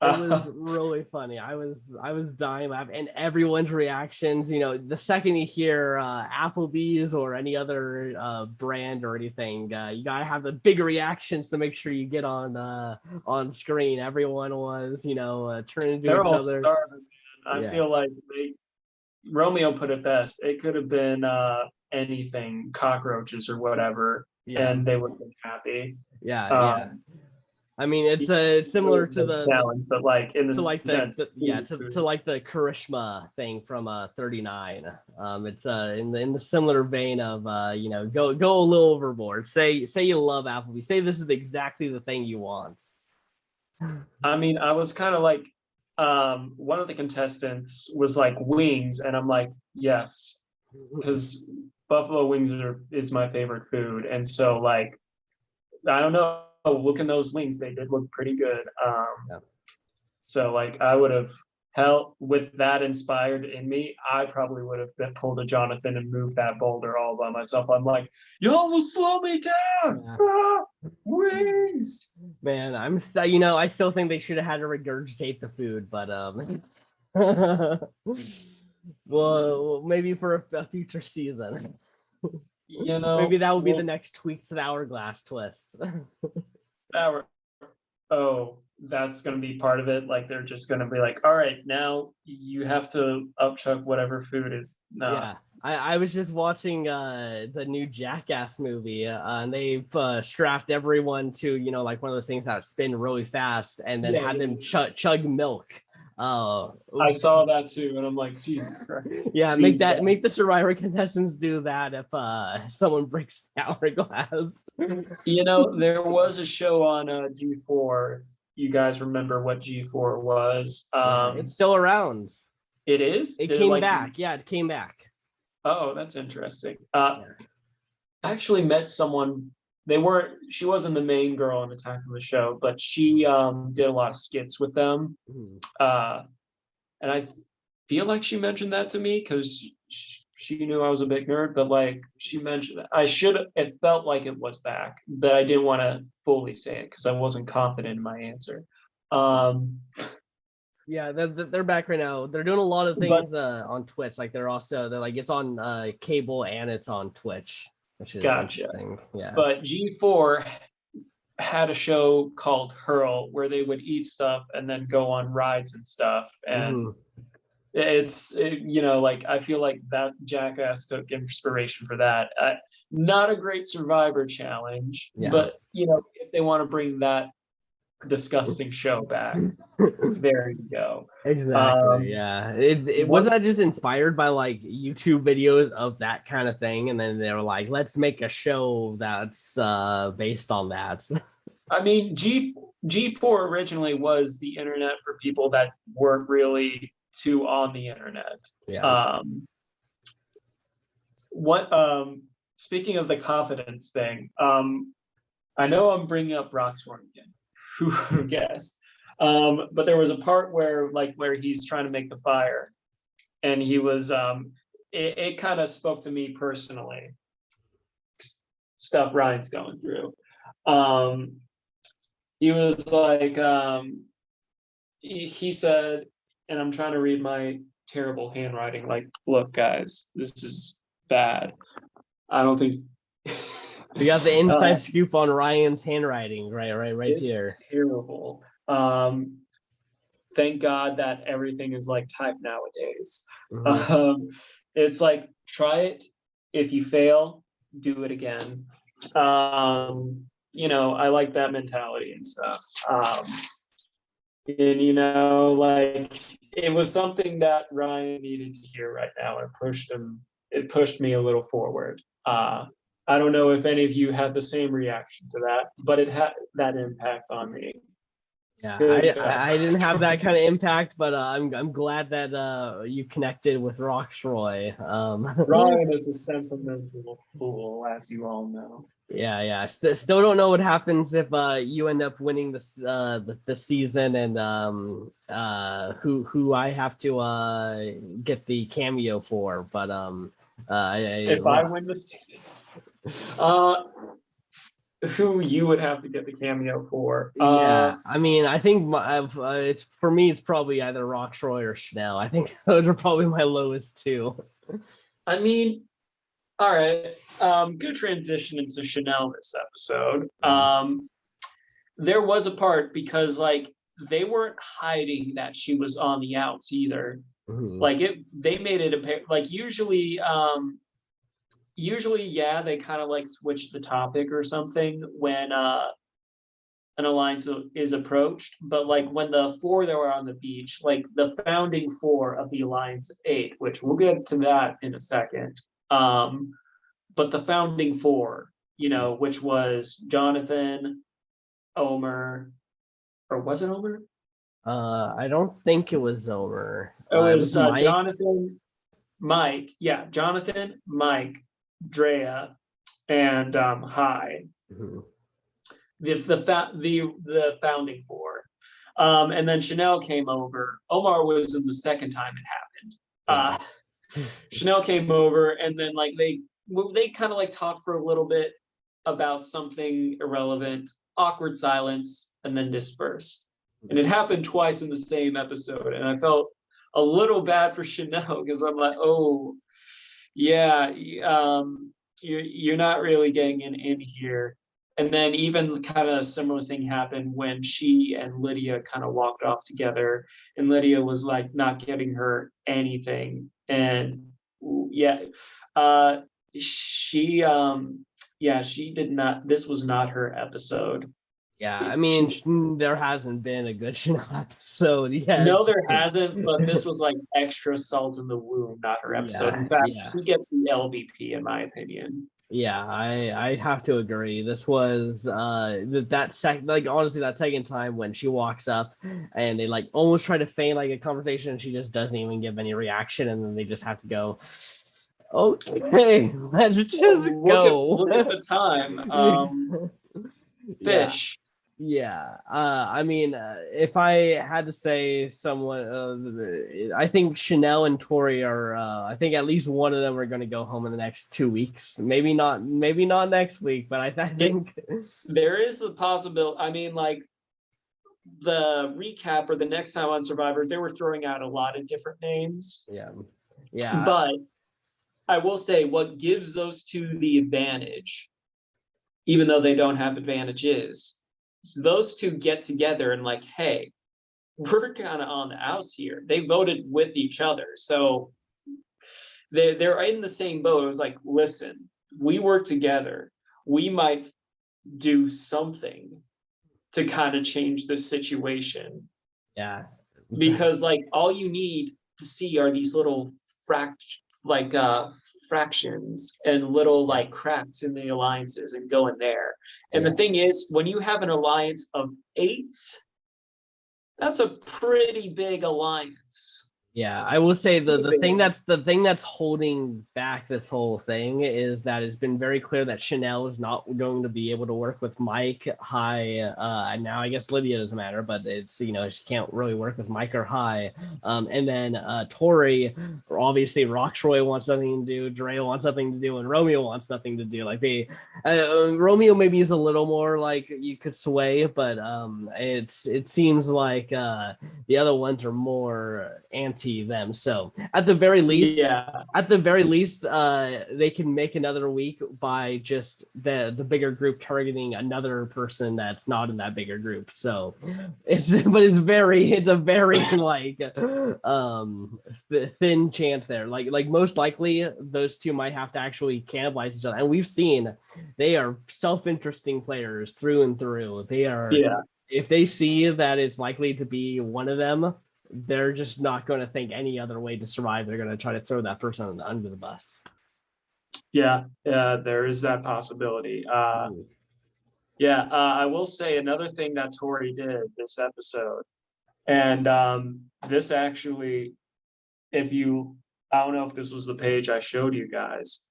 S1: It was really funny. I was dying laughing, and everyone's reactions. The second you hear Applebee's or any other brand or anything, you gotta have the big reactions to make sure you get on screen. Everyone was, turning to each other.
S2: Starving. I feel like Romeo put it best. It could have been anything, cockroaches or whatever, and they would have been happy.
S1: Yeah. I mean, it's similar to the
S2: challenge, but like in the sense,
S1: to like the Karishma thing from 39. It's in the similar vein of go a little overboard. Say you love Applebee's. Say this is exactly the thing you want.
S2: I mean, I was kind of like, one of the contestants was like wings, and I'm like, yes, because buffalo wings is my favorite food, and so like, I don't know. Look at those wings; they did look pretty good. So like, I would have with that inspired in me, I probably would have been pulled a Jonathan and moved that boulder all by myself. I'm like, y'all will slow me down. Wings.
S1: Man, I still think they should have had to regurgitate the food, but well, maybe for a future season. Maybe that will be the next tweak to the hourglass twist.
S2: That's going to be part of it. Like, they're just going to be like, all right, now you have to upchuck whatever food is. No.
S1: Yeah. I was just watching the new Jackass movie, and they've strapped everyone to, like one of those things that spin really fast, and then had them chug milk.
S2: I saw that too, and I'm like, Jesus Christ.
S1: Yeah, make the Survivor contestants do that if someone breaks the hourglass.
S2: There was a show on G4. If you guys remember what G4 was?
S1: It's still around.
S2: It is.
S1: It came back. Yeah, it came back.
S2: Oh, that's interesting. I actually met someone. She wasn't the main girl on Attack of the Show, but she did a lot of skits with them. And I feel like she mentioned that to me because she knew I was a big nerd, but like she mentioned that it felt like it was back, but I didn't want to fully say it because I wasn't confident in my answer.
S1: Yeah, they're back right now. They're doing a lot of
S2: But
S1: things on Twitch. Like they're like it's on cable and it's on Twitch, which is
S2: gotcha.
S1: interesting. Yeah.
S2: But G4 had a show called Hurl where they would eat stuff and then go on rides and stuff. And like I feel like that Jackass took inspiration for that. Not a great Survivor challenge,
S1: Yeah.
S2: but if they want to bring that disgusting show back, there you go.
S1: Exactly. Yeah. It wasn't that just inspired by like YouTube videos of that kind of thing, and then they were like, let's make a show that's based on that.
S2: I mean, G4 originally was the internet for people that weren't really too on the internet.
S1: Yeah.
S2: Speaking of the confidence thing, I know I'm bringing up Rockstorm again. Who guessed? But there was a part where he's trying to make the fire, and he was it kind of spoke to me personally. Stuff Ryan's going through. He was like, he said, and I'm trying to read my terrible handwriting. Like, look, guys, this is bad. I don't think.
S1: We got the inside scoop on Ryan's handwriting, right here.
S2: Terrible. Thank God that everything is like typed nowadays.
S1: Mm-hmm.
S2: It's like, try it. If you fail, do it again. I like that mentality and stuff. And like it was something that Ryan needed to hear right now. It pushed me a little forward. I don't know if any of you had the same reaction to that, but it had that impact on me.
S1: Yeah, I didn't have that kind of impact, but I'm glad that you connected with Rocksroy.
S2: Ryan is a sentimental fool, as you all know.
S1: Yeah. Still don't know what happens if you end up winning the season, and who I have to get the cameo for. But
S2: if I win the season, who you would have to get the cameo for?
S1: Yeah, I mean, I think it's for me. It's probably either Rocksroy or Chanel. I think those are probably my lowest two.
S2: I mean, all right. Good transition into Chanel this episode. There was a part because like they weren't hiding that she was on the outs either.
S1: Mm-hmm.
S2: Like they made it like usually, yeah, they kind of like switch the topic or something when an alliance is approached. But like when the four that were on the beach, like the founding four of the Alliance of 8, which we'll get to that in a second. But the founding four, which was Jonathan, Omar, or was it Omar?
S1: I don't think it was Omar.
S2: It was Mike. Jonathan, Mike. Yeah, Jonathan, Mike, Drea, and Hai.
S1: Mm-hmm.
S2: The founding four. And then Chanel came over. Omar was in the second time it happened. Chanel came over, and then like they kind of like talked for a little bit about something irrelevant, awkward silence, and then disperse. And it happened twice in the same episode, and I felt a little bad for Chanel because I'm like, oh, yeah, you're not really getting in here. And then even kind of a similar thing happened when she and Lydia kind of walked off together, and Lydia was like not giving her anything. And she did not. This was not her episode.
S1: Yeah, I mean, there hasn't been a good Chanel episode yet.
S2: No, there hasn't, but this was like extra salt in the wound, not her episode. In fact, she gets the LVP in my opinion.
S1: Yeah, I have to agree. This was honestly that second time when she walks up and they like almost try to feign like a conversation, and she just doesn't even give any reaction, and then they just have to go, okay, let's just go.
S2: Look at the time. Fish.
S1: Yeah. I mean, if I had to say someone, I think Chanel and Tori are. I think at least one of them are going to go home in the next 2 weeks. Maybe not next week, but I think
S2: there is the possibility. I mean, like the recap or the next time on Survivor, they were throwing out a lot of different names.
S1: Yeah.
S2: But I will say what gives those two the advantage, even though they don't have advantages, is those two get together and like, hey, we're kind of on the outs here. They voted with each other. So they're in the same boat. It was like, listen, we work together. We might do something to kind of change the situation.
S1: Yeah.
S2: Because like all you need to see are these little fractions and little like cracks in the alliances and go in there. And the thing is, when you have an alliance of 8, that's a pretty big alliance.
S1: Yeah, I will say the thing that's holding back this whole thing is that it's been very clear that Chanel is not going to be able to work with Mike, Hai, and now I guess Lydia doesn't matter, but it's, you know, she can't really work with Mike or Hai. And then Tori, obviously Roxroy wants nothing to do, Dre wants nothing to do, and Romeo wants nothing to do. Like they, Romeo maybe is a little more like you could sway, but it seems like the other ones are more anti them. So at the very least, they can make another week by just the bigger group targeting another person that's not in that bigger group. So it's a very like thin chance there. Like most likely those two might have to actually cannibalize each other. And we've seen they are self-interesting players through and through. They are if they see that it's likely to be one of them, they're just not going to think any other way to survive. They're going to try to throw that person under the bus.
S2: Yeah, there is that possibility. I will say another thing that Tori did this episode, and this actually, I don't know if this was the page I showed you guys.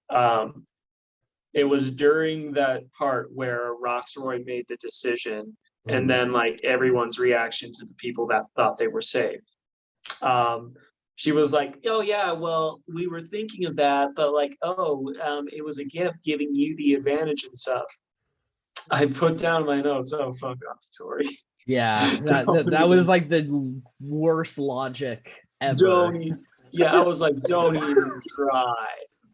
S2: It was during that part where Roxroy made the decision, and then like everyone's reaction to the people that thought they were safe. She was like, oh yeah, well, we were thinking of that, but like, it was a gift giving you the advantage and stuff. I put down my notes, oh, fuck off, Tori.
S1: Yeah, that was like the worst logic ever.
S2: I was like, don't even try.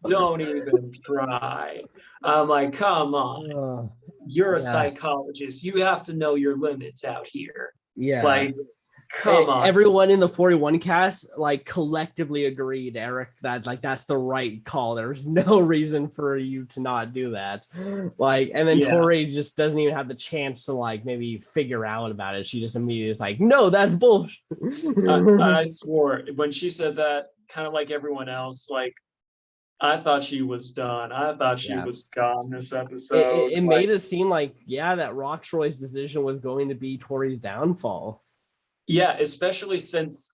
S2: Don't even try. I'm like, come on. You're a psychologist. You have to know your limits out here.
S1: Yeah.
S2: Like, come on.
S1: Everyone in the 41 cast like collectively agreed, Eric, that like that's the right call. There's no reason for you to not do that. Like, and then Tori just doesn't even have the chance to like maybe figure out about it. She just immediately is like, no, that's bullshit.
S2: I swore when she said that, kind of like everyone else, like I thought she was done. I thought she was gone this episode.
S1: It made it seem like, that Roxroy's decision was going to be Tori's downfall.
S2: Yeah, especially since,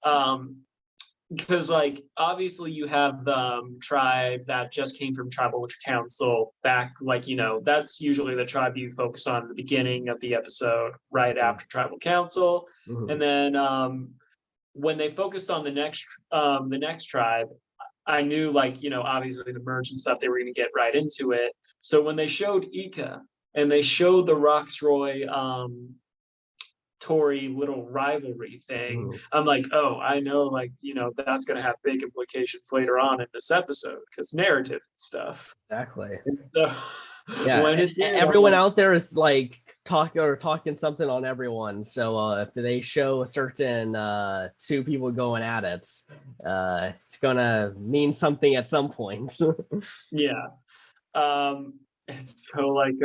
S2: because like obviously you have the tribe that just came from Tribal Council back, like, you know, that's usually the tribe you focus on at the beginning of the episode, right after Tribal Council. And then when they focused on the next tribe, I knew, like, you know, obviously the merge and stuff, they were going to get right into it. So when they showed Ika and they showed the Roxroy Tori little rivalry thing, I'm like, oh, I know, like, you know, that's going to have big implications later on in this episode because narrative and stuff.
S1: Exactly.
S2: So,
S1: everyone out there is like talking something on everyone. So if they show a certain 2 people going at it, it's gonna mean something at some point.
S2: It's so like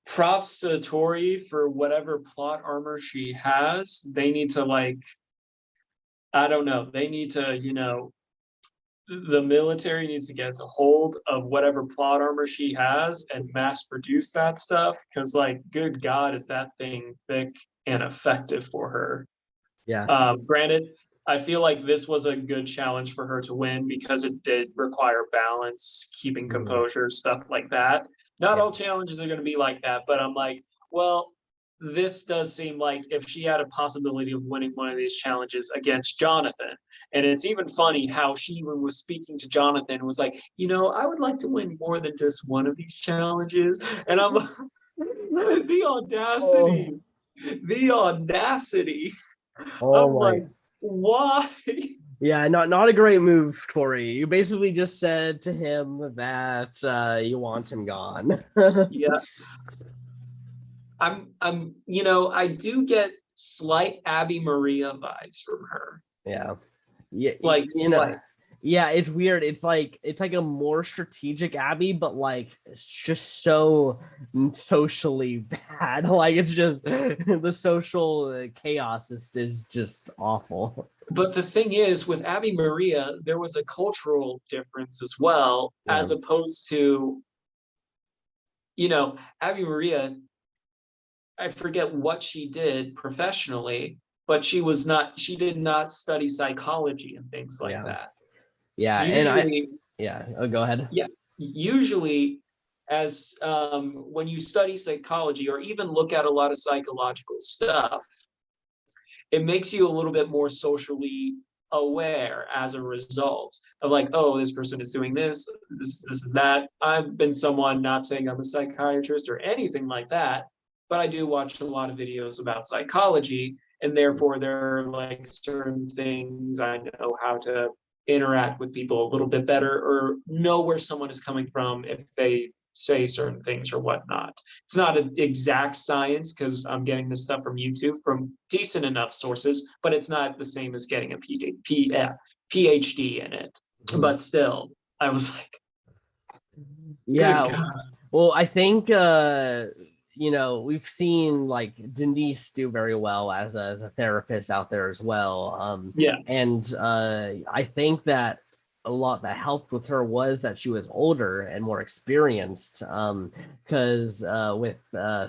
S2: props to Tori for whatever plot armor she has. They need to, like, I don't know, they need to, you know, the military needs to get a hold of whatever plot armor she has and mass produce that stuff, because like, good God, is that thing thick and effective for her. Granted, I feel like this was a good challenge for her to win because it did require balance, keeping composure, stuff like that. Not all challenges are going to be like that, but I'm like, well, this does seem like if she had a possibility of winning one of these challenges against Jonathan. And it's even funny how she even was speaking to Jonathan, was like, you know, I would like to win more than just one of these challenges. And I'm the audacity. The audacity. I'm
S1: Oh my.
S2: like, why?
S1: Yeah, not a great move, Tori. You basically just said to him that you want him gone.
S2: Yeah, I do get slight Abby Maria vibes from her.
S1: Yeah. Yeah,
S2: Like
S1: you know,
S2: slight.
S1: yeah, it's weird. It's like a more strategic Abby, but like it's just so socially bad. Like it's just the social chaos is just awful.
S2: But the thing is, with Abby Maria, there was a cultural difference as well,
S1: Yeah.
S2: as opposed to, Abby Maria, I forget what she did professionally, but she did not study psychology and things like
S1: Yeah.
S2: that.
S1: Yeah, and
S2: Usually,
S1: go ahead.
S2: yeah, usually as when you study psychology or even look at a lot of psychological stuff, it makes you a little bit more socially aware as a result of like, oh, this person is doing this and that. I've been someone, not saying I'm a psychiatrist or anything like that, but I do watch a lot of videos about psychology, and therefore there are like certain things I know how to interact with people a little bit better or know where someone is coming from if they say certain things or whatnot. It's not an exact science because I'm getting this stuff from YouTube from decent enough sources, but it's not the same as getting a PhD in it.
S1: Mhm.
S2: But still, I was like, good
S1: Yeah,
S2: God.
S1: well, I think we've seen like Denise do very well as a therapist out there as well.
S2: Yeah.
S1: And I think that a lot that helped with her was that she was older and more experienced. Because with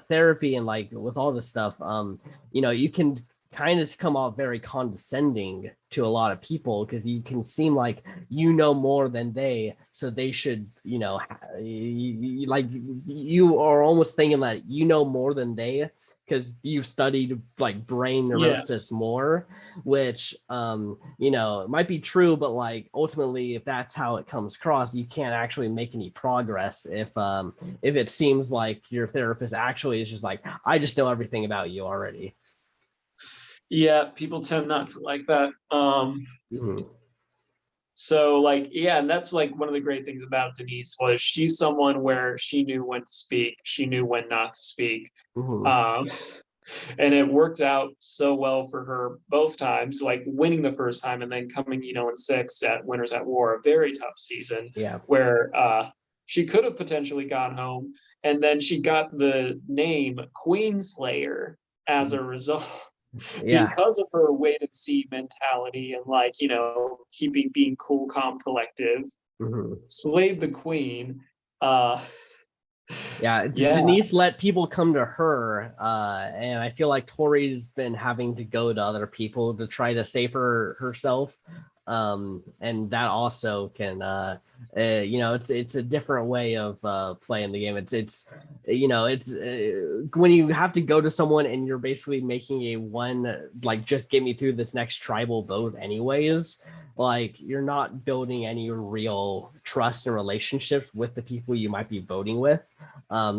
S1: therapy and like with all this stuff, you can kind of come off very condescending to a lot of people because you can seem like you know more than they, so they should, like you are almost thinking that you know more than they because you studied like brain
S2: Yeah.
S1: neurosis more, which it might be true, but like ultimately if that's how it comes across, you can't actually make any progress if it seems like your therapist actually is just like, I just know everything about you already.
S2: Yeah. People tend not to like that.
S1: Mhm.
S2: So like, yeah, and that's like one of the great things about Denise was she's someone where she knew when to speak, she knew when not to speak.
S1: Mhm.
S2: Um, and it worked out so well for her both times, like winning the first time and then coming, in sixth at Winners at War, a very tough season
S1: Yeah.
S2: where she could have potentially gone home. And then she got the name Queenslayer as a result
S1: Yeah.
S2: because of her wait and see mentality and like, keeping being cool, calm, collective,
S1: Mhm.
S2: slayed the queen. Uh
S1: Yeah,
S2: yeah,
S1: Denise let people come to her, and I feel like Tori's been having to go to other people to try to save herself, and that also can, it's a different way of playing the game. It's when you have to go to someone and you're basically making a one like just get me through this next tribal vote anyways. Like you're not building any real trust and relationships with the people you might be voting with,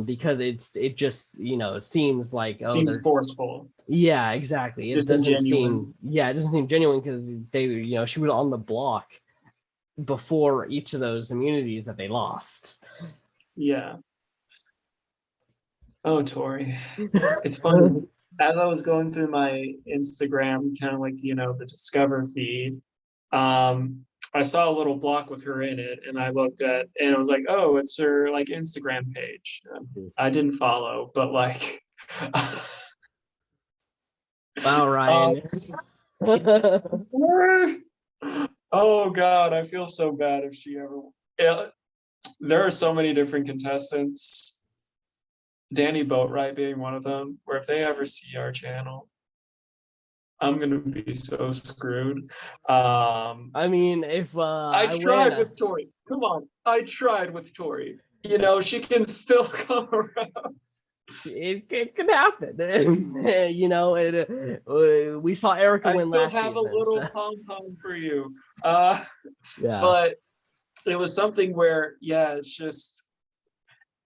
S1: because it just seems like, oh,
S2: seems
S1: they're,
S2: forceful,
S1: yeah, exactly,
S2: disingenuine.
S1: it doesn't seem genuine because they, she was on the block before each of those immunities that they lost.
S2: Yeah. Oh, Tori. It's funny. As I was going through my Instagram, kind of like, the Discover feed, I saw a little block with her in it, and I looked at, and it was like, oh, it's her like Instagram page. I didn't follow, but like,
S1: Wow,
S2: um,
S1: Ryan.
S2: oh God, I feel so bad if she ever. Yeah, there are so many different contestants, Danny Boatwright being one of them, where if they ever see our channel, I'm gonna be so screwed.
S1: I mean, if
S2: I
S1: I win,
S2: tried with Tori. Come on, I tried with Tori. She can still come around.
S1: it can happen. We saw Erica
S2: I
S1: win
S2: still
S1: last
S2: have a
S1: season,
S2: little
S1: so
S2: pom pom for you. Uh,
S1: yeah.
S2: but it was something where, yeah, it's just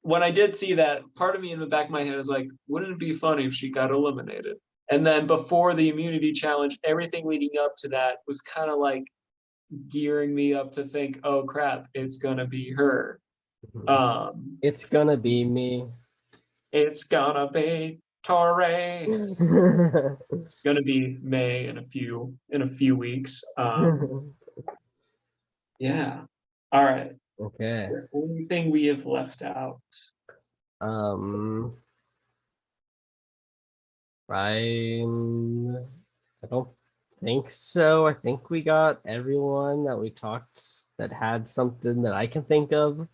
S2: when I did see that, part of me in the back of my head is like, wouldn't it be funny if she got eliminated? And then before the immunity challenge, everything leading up to that was kind of like gearing me up to think, oh crap, it's gonna be her.
S1: It's gonna be me.
S2: It's gonna be Torre. It's gonna be May in a few weeks. Yeah. All right.
S1: Okay.
S2: Is there anything we have left out?
S1: I don't think so. I think we got everyone that we talked that had something that I can think of.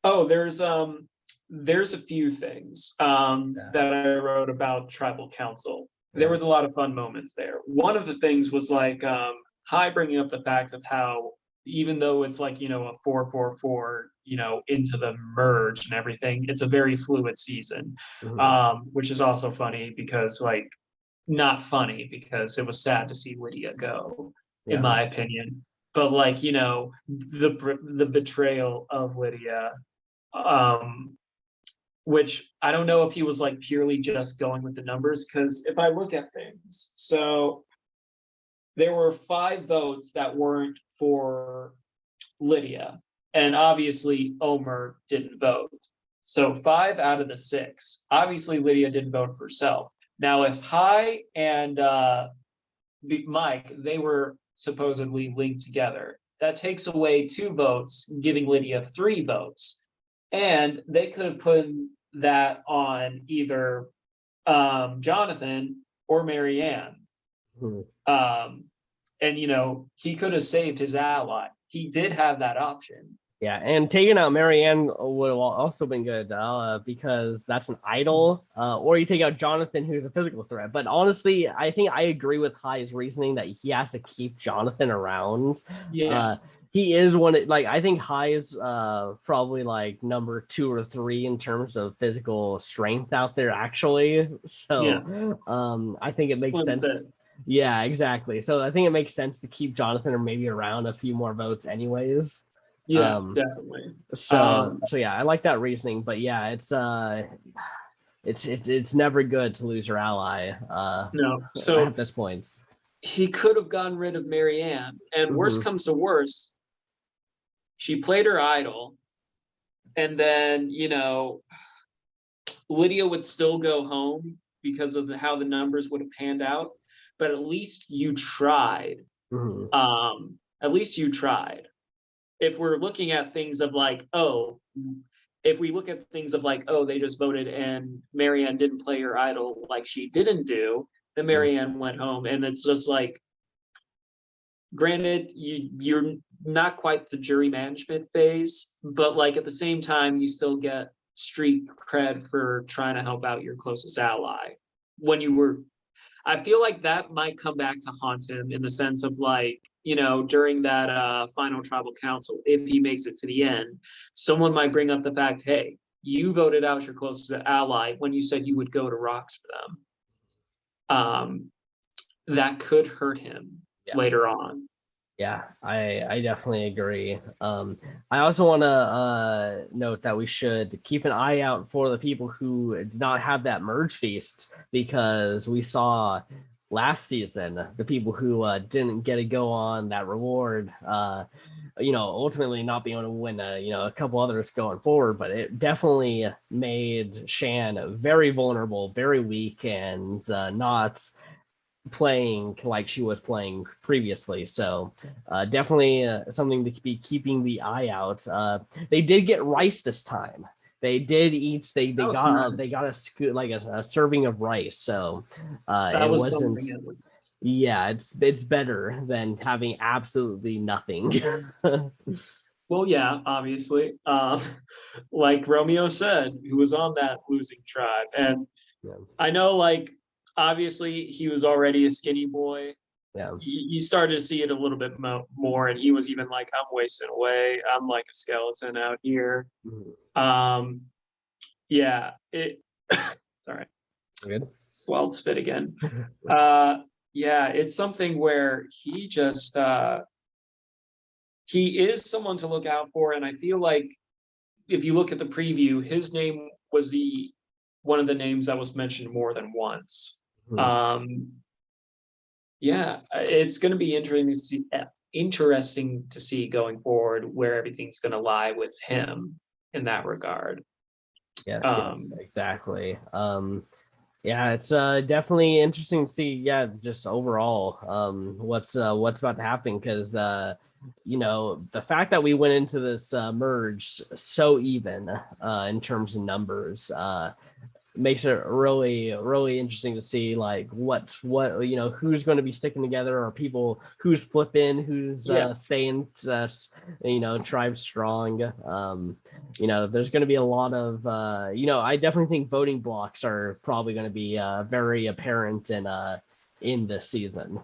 S2: Oh, there's a few things that I wrote about tribal council. There was a lot of fun moments there. One of the things was like Hai bringing up the fact of how even though it's like, a 4-4-4, into the merge and everything, it's a very fluid season. Which is also funny because like not funny because it was sad to see Lydia go, in my opinion. But like, the betrayal of Lydia, which I don't know if he was like purely just going with the numbers, because if I look at things, so there were 5 votes that weren't for Lydia, and obviously Omer didn't vote. So 5 out of the 6. Obviously Lydia didn't vote for herself. Now, if Hai and Mike, they were supposedly linked together, that takes away 2 votes, giving Lydia 3 votes. And they could have put that on either Jonathan or Marianne. And he could have saved his ally. He did have that option.
S1: Yeah, and taking out Marianne would have also been good because that's an idol. Or you take out Jonathan, who's a physical threat. But honestly, I think I agree with Hai's reasoning that he has to keep Jonathan around.
S2: Yeah.
S1: He is one. Like I think Hai is probably like number 2 or 3 in terms of physical strength out there, actually. So I think it makes sense. Yeah, exactly. So I think it makes sense to keep Jonathan or maybe around a few more votes, anyways.
S2: Yeah, definitely.
S1: So yeah, I like that reasoning, but yeah, it's never good to lose your ally.
S2: No, so
S1: at this point,
S2: he could have gotten rid of Marianne, and worst comes to worst, she played her idol, and then Lydia would still go home because of how the numbers would have panned out, but at least you tried. At least you tried. If we're looking at things of like, if we look at things of like, they just voted and Marianne didn't play her idol like she didn't do, then Marianne went home. And it's just like, granted, you're not quite the jury management phase, but like at the same time, you still get street cred for trying to help out your closest ally. I feel like that might come back to haunt him in the sense of like, during that final tribal council, if he makes it to the end, someone might bring up the fact, hey, you voted out your closest ally when you said you would go to rocks for them. That could hurt him later on.
S1: Yeah, I definitely agree. I also want to note that we should keep an eye out for the people who did not have that merge feast, because we saw last season the people who didn't get to go on that reward, ultimately not being able to win a couple others going forward, but it definitely made Shan very vulnerable, very weak, and not playing like she was playing previously. So definitely something to be keeping the eye out. They did get rice this time. They did each. They got a scoop, like a serving of rice. So it wasn't. Yeah, it's better than having absolutely nothing.
S2: Well, yeah, obviously. Like Romeo said, who was on that losing tribe, and I know, like, obviously he was already a skinny boy.
S1: Yeah,
S2: you started to see it a little bit more, and he was even like, I'm wasting away, I'm like a skeleton out here. Yeah, sorry,
S1: good.
S2: Swallowed spit again. Yeah, it's something where he just he is someone to look out for, and I feel like if you look at the preview, his name was one of the names that was mentioned more than once. Yeah, it's going to be interesting to see going forward where everything's going to lie with him in that regard.
S1: Yes, exactly. Yeah, it's definitely interesting to see. Yeah, just overall, what's about to happen, because the fact that we went into this merge so even in terms of numbers makes it really, really interesting to see like what who's going to be sticking together, or people who's flipping, who's staying tribe strong. There's going to be a lot of I definitely think voting blocks are probably going to be very apparent in this season.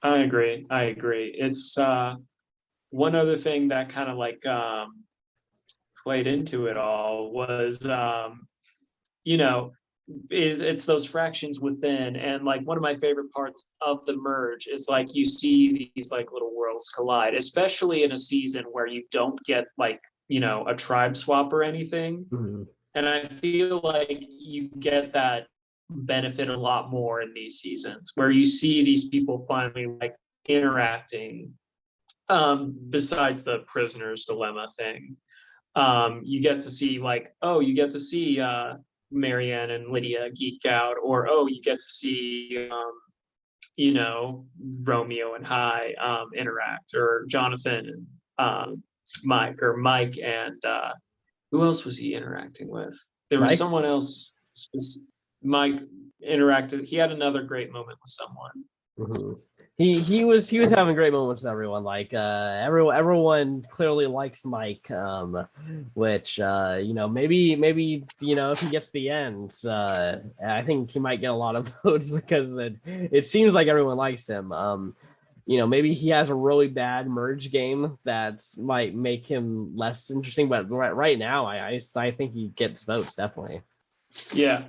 S2: I agree. It's one other thing that kind of like played into it all was it's those fractions within. And like one of my favorite parts of the merge is like you see these like little worlds collide, especially in a season where you don't get like a tribe swap or anything. And I feel like you get that benefit a lot more in these seasons where you see these people finally like interacting, besides the prisoner's dilemma thing. You get to see like, Marianne and Lydia geek out, or you get to see Romeo and Hai interact, or Jonathan and Mike and who else was he interacting with? There was someone else. Mike interacted. He had another great moment with someone.
S1: He was having great moments with everyone. Like everyone clearly likes Mike, which maybe if he gets the end, I think he might get a lot of votes, because it seems like everyone likes him. Maybe he has a really bad merge game that might make him less interesting, but right now I think he gets votes, definitely.
S2: Yeah.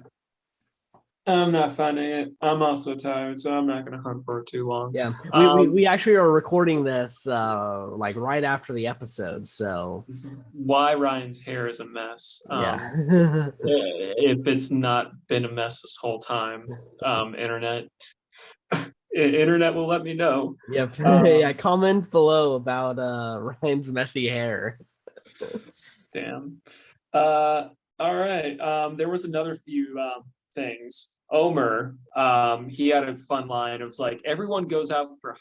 S2: I'm not finding it. I'm also tired, so I'm not going to hunt for it too long.
S1: Yeah, we actually are recording this like right after the episode, so
S2: why Ryan's hair is a mess.
S1: Yeah.
S2: If it's not been a mess this whole time, internet will let me know.
S1: Yep. Yeah, comment below about Ryan's messy hair.
S2: Damn. All right. There was another few things. Omer, he had a fun line. It was like, everyone goes out for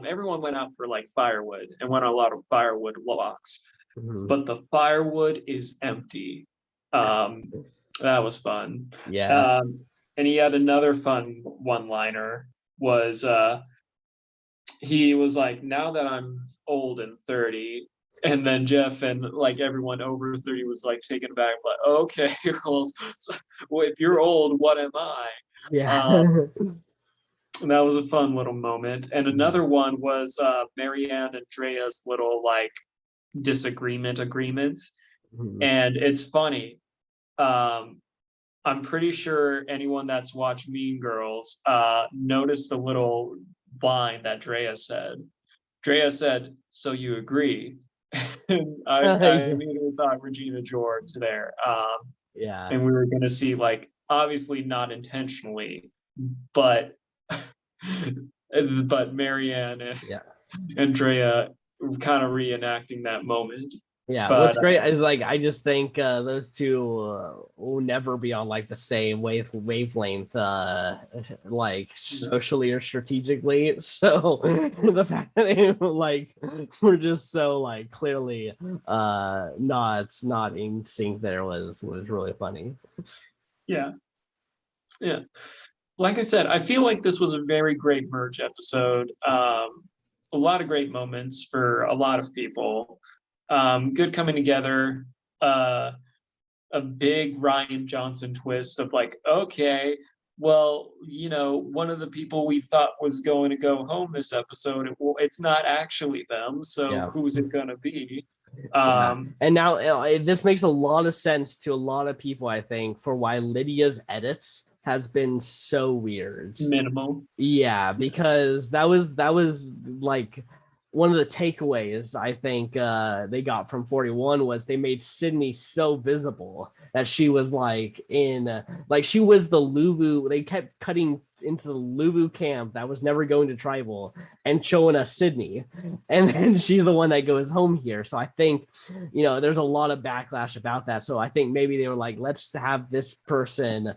S2: everyone went out for like firewood and went on a lot of firewood walks, but the firewood is empty. That was fun.
S1: Yeah.
S2: And he had another fun one-liner was he was like, now that I'm old and 30, and then Jeff and like everyone over 30 was like taken aback, like, okay, well, if you're old, what am I?
S1: Yeah.
S2: That was a fun little moment. And another one was Marianne and Drea's little like disagreement. And it's funny. I'm pretty sure anyone that's watched Mean Girls noticed the little line that Drea said. Drea said, "So you agree?" And I immediately thought Regina George there.
S1: Yeah.
S2: And we were going to see, like, obviously not intentionally, but Marianne and Drea kind of reenacting that moment.
S1: Yeah, what's great is like I just think those two will never be on like the same wavelength, like socially or strategically. So the fact that they like we're just so like clearly not in sync there was really funny.
S2: Yeah. Like I said, I feel like this was a very great merge episode. A lot of great moments for a lot of people. Good coming together, a big Ryan Johnson twist of like, okay, well, one of the people we thought was going to go home this episode, it's not actually them. So who's it going to be?
S1: And now this makes a lot of sense to a lot of people, I think, for why Lydia's edits has been so weird.
S2: Minimal.
S1: Yeah, because that was like one of the takeaways I think they got from 41 was they made Sydney so visible that she was like she was the Luvu. They kept cutting into the Luvu camp that was never going to tribal and showing us Sydney, and then she's the one that goes home here. So I think, there's a lot of backlash about that. So I think maybe they were like, let's have this person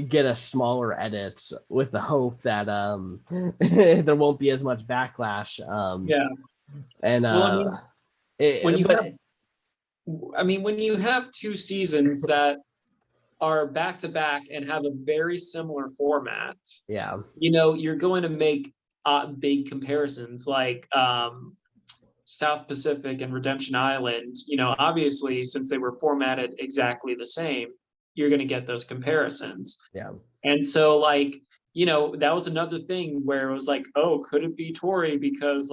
S1: get a smaller edits with the hope that there won't be as much backlash.
S2: Yeah.
S1: And
S2: Well, when you have two seasons that are back to back and have a very similar format,
S1: yeah,
S2: you're going to make big comparisons like South Pacific and Redemption Island. Obviously, since they were formatted exactly the same, you're going to get those comparisons.
S1: yeah.
S2: And so, that was another thing where it was like, oh, could it be Tori? Because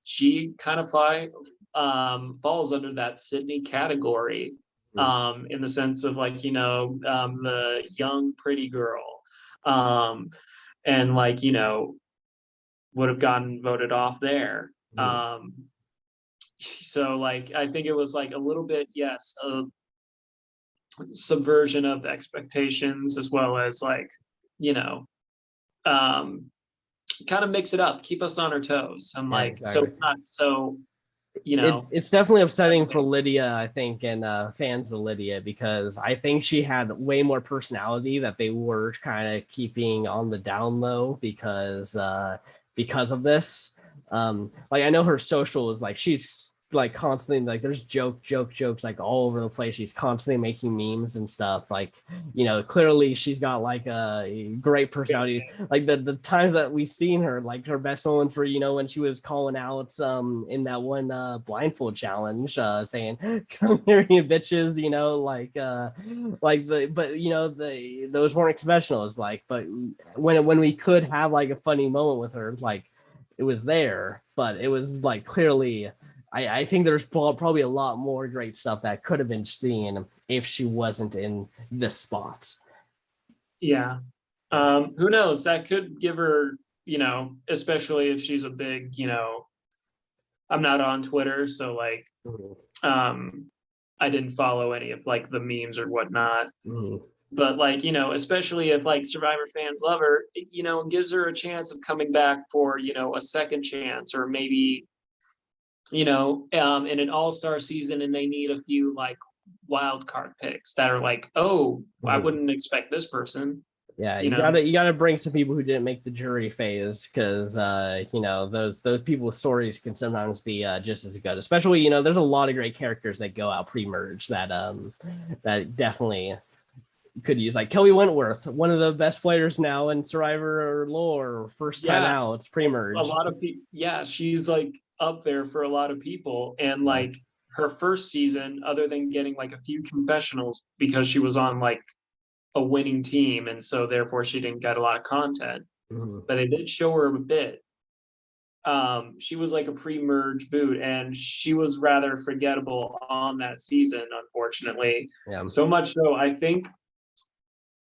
S2: she kind of falls under that Sydney category, in the sense of the young pretty girl, and would have gotten voted off there. So I think it was a little bit, yes, of subversion of expectations, as well as kind of mix it up, keep us on our toes. I'm
S1: Yeah,
S2: so
S1: exactly.
S2: it's not so,
S1: it's definitely upsetting for Lydia, I think, and fans of Lydia, because I think she had way more personality that they were kind of keeping on the down low because of this. I know her social is she's constantly there's jokes all over the place. She's constantly making memes and stuff. Clearly she's got a great personality. The time that we've seen her, her best moment for when she was calling out in that one blindfold challenge, saying come here you bitches, those weren't confessionals, but when we could have a funny moment with her, it was there, but it was clearly I think there's probably a lot more great stuff that could have been seen if she wasn't in this spots.
S2: Yeah. Who knows? That could give her, especially if she's a big, I'm not on Twitter, so I didn't follow any of the memes or whatnot. But especially if Survivor fans love her, it gives her a chance of coming back for, a second chance, or maybe in an all-star season and they need a few wild card picks that are I wouldn't expect this person.
S1: Yeah, you gotta bring some people who didn't make the jury phase, because those people's stories can sometimes be just as good. Especially there's a lot of great characters that go out pre-merge that definitely could use, Kelly Wentworth, one of the best players now in Survivor lore, first time out pre-merge.
S2: A lot of people, she's up there for a lot of people, and her first season, other than getting a few confessionals because she was on a winning team, and so therefore she didn't get a lot of content, but they did show her a bit. She was a pre-merge boot, and she was rather forgettable on that season, unfortunately. So much so, I think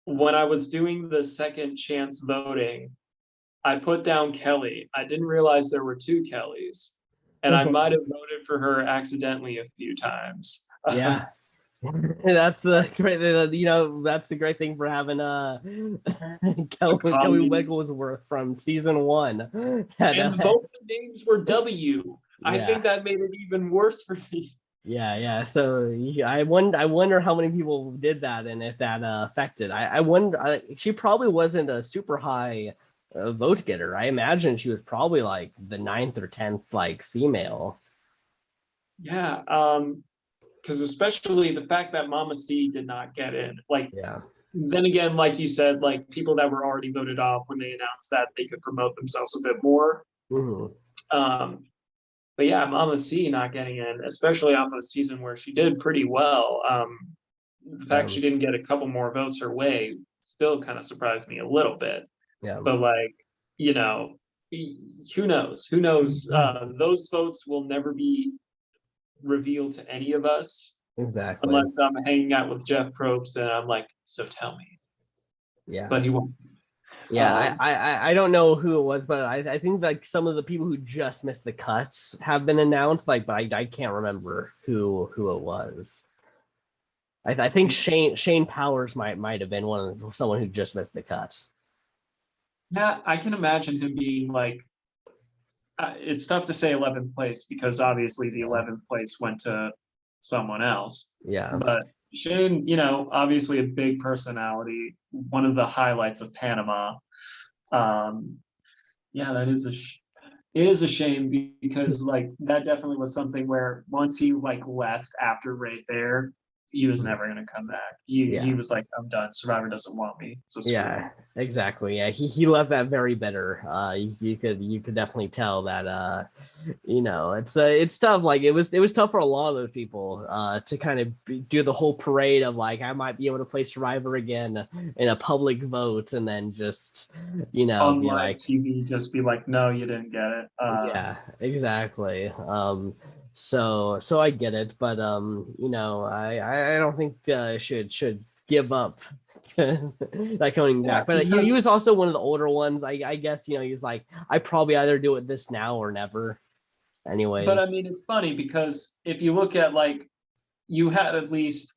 S2: when I was doing the second chance voting, I put down Kelly. I didn't realize there were two Kellys, and I might have voted for her accidentally a few times.
S1: Yeah. That's the great, that's the great thing for having Kelly Wigglesworth from season 1.
S2: And both the names were W. I think that made it even worse for me.
S1: Yeah. So I wonder how many people did that, and if that affected. I wonder. She probably wasn't a super high vote getter. I imagine she was probably the 9th or 10th female.
S2: Yeah. Because especially the fact that Mama C did not get in. Then again, like you said, people that were already voted off, when they announced that they could promote themselves a bit more. But yeah, Mama C not getting in, especially off of a season where she did pretty well. The fact she didn't get a couple more votes her way still kind of surprised me a little bit.
S1: Yeah.
S2: But who knows? Who knows? Those votes will never be revealed to any of us.
S1: Exactly.
S2: Unless I'm hanging out with Jeff Probst and I'm so tell me.
S1: Yeah.
S2: But he won't.
S1: Yeah, I don't know who it was, but I think like some of the people who just missed the cuts have been announced. Like, but I can't remember who it was. I think Shane Powers might have been someone who just missed the cuts.
S2: Yeah, I can imagine him being like, it's tough to say 11th place because obviously the 11th place went to someone else.
S1: Yeah.
S2: But Shane, obviously a big personality, one of the highlights of Panama. Yeah, that is it is a shame because like that definitely was something where once he like left after right there, he was never gonna come back. He
S1: Yeah.
S2: was like, I'm done. Survivor doesn't want me, so screw
S1: Yeah,
S2: him.
S1: exactly. Yeah, he left that very bitter. You could definitely tell that it's tough. Like it was tough for a lot of those people to kind of do the whole parade of like I might be able to play Survivor again in a public vote, and then just
S2: On
S1: be
S2: live
S1: like,
S2: TV, just be like, no, you didn't get it.
S1: yeah, exactly. So I get it, but I don't think should give up that coming
S2: Yeah,
S1: back. But he was also one of the older ones. I guess he's like I probably either do it this now or never.
S2: but I
S1: Anyways.
S2: mean, it's funny because if you look at like you had at least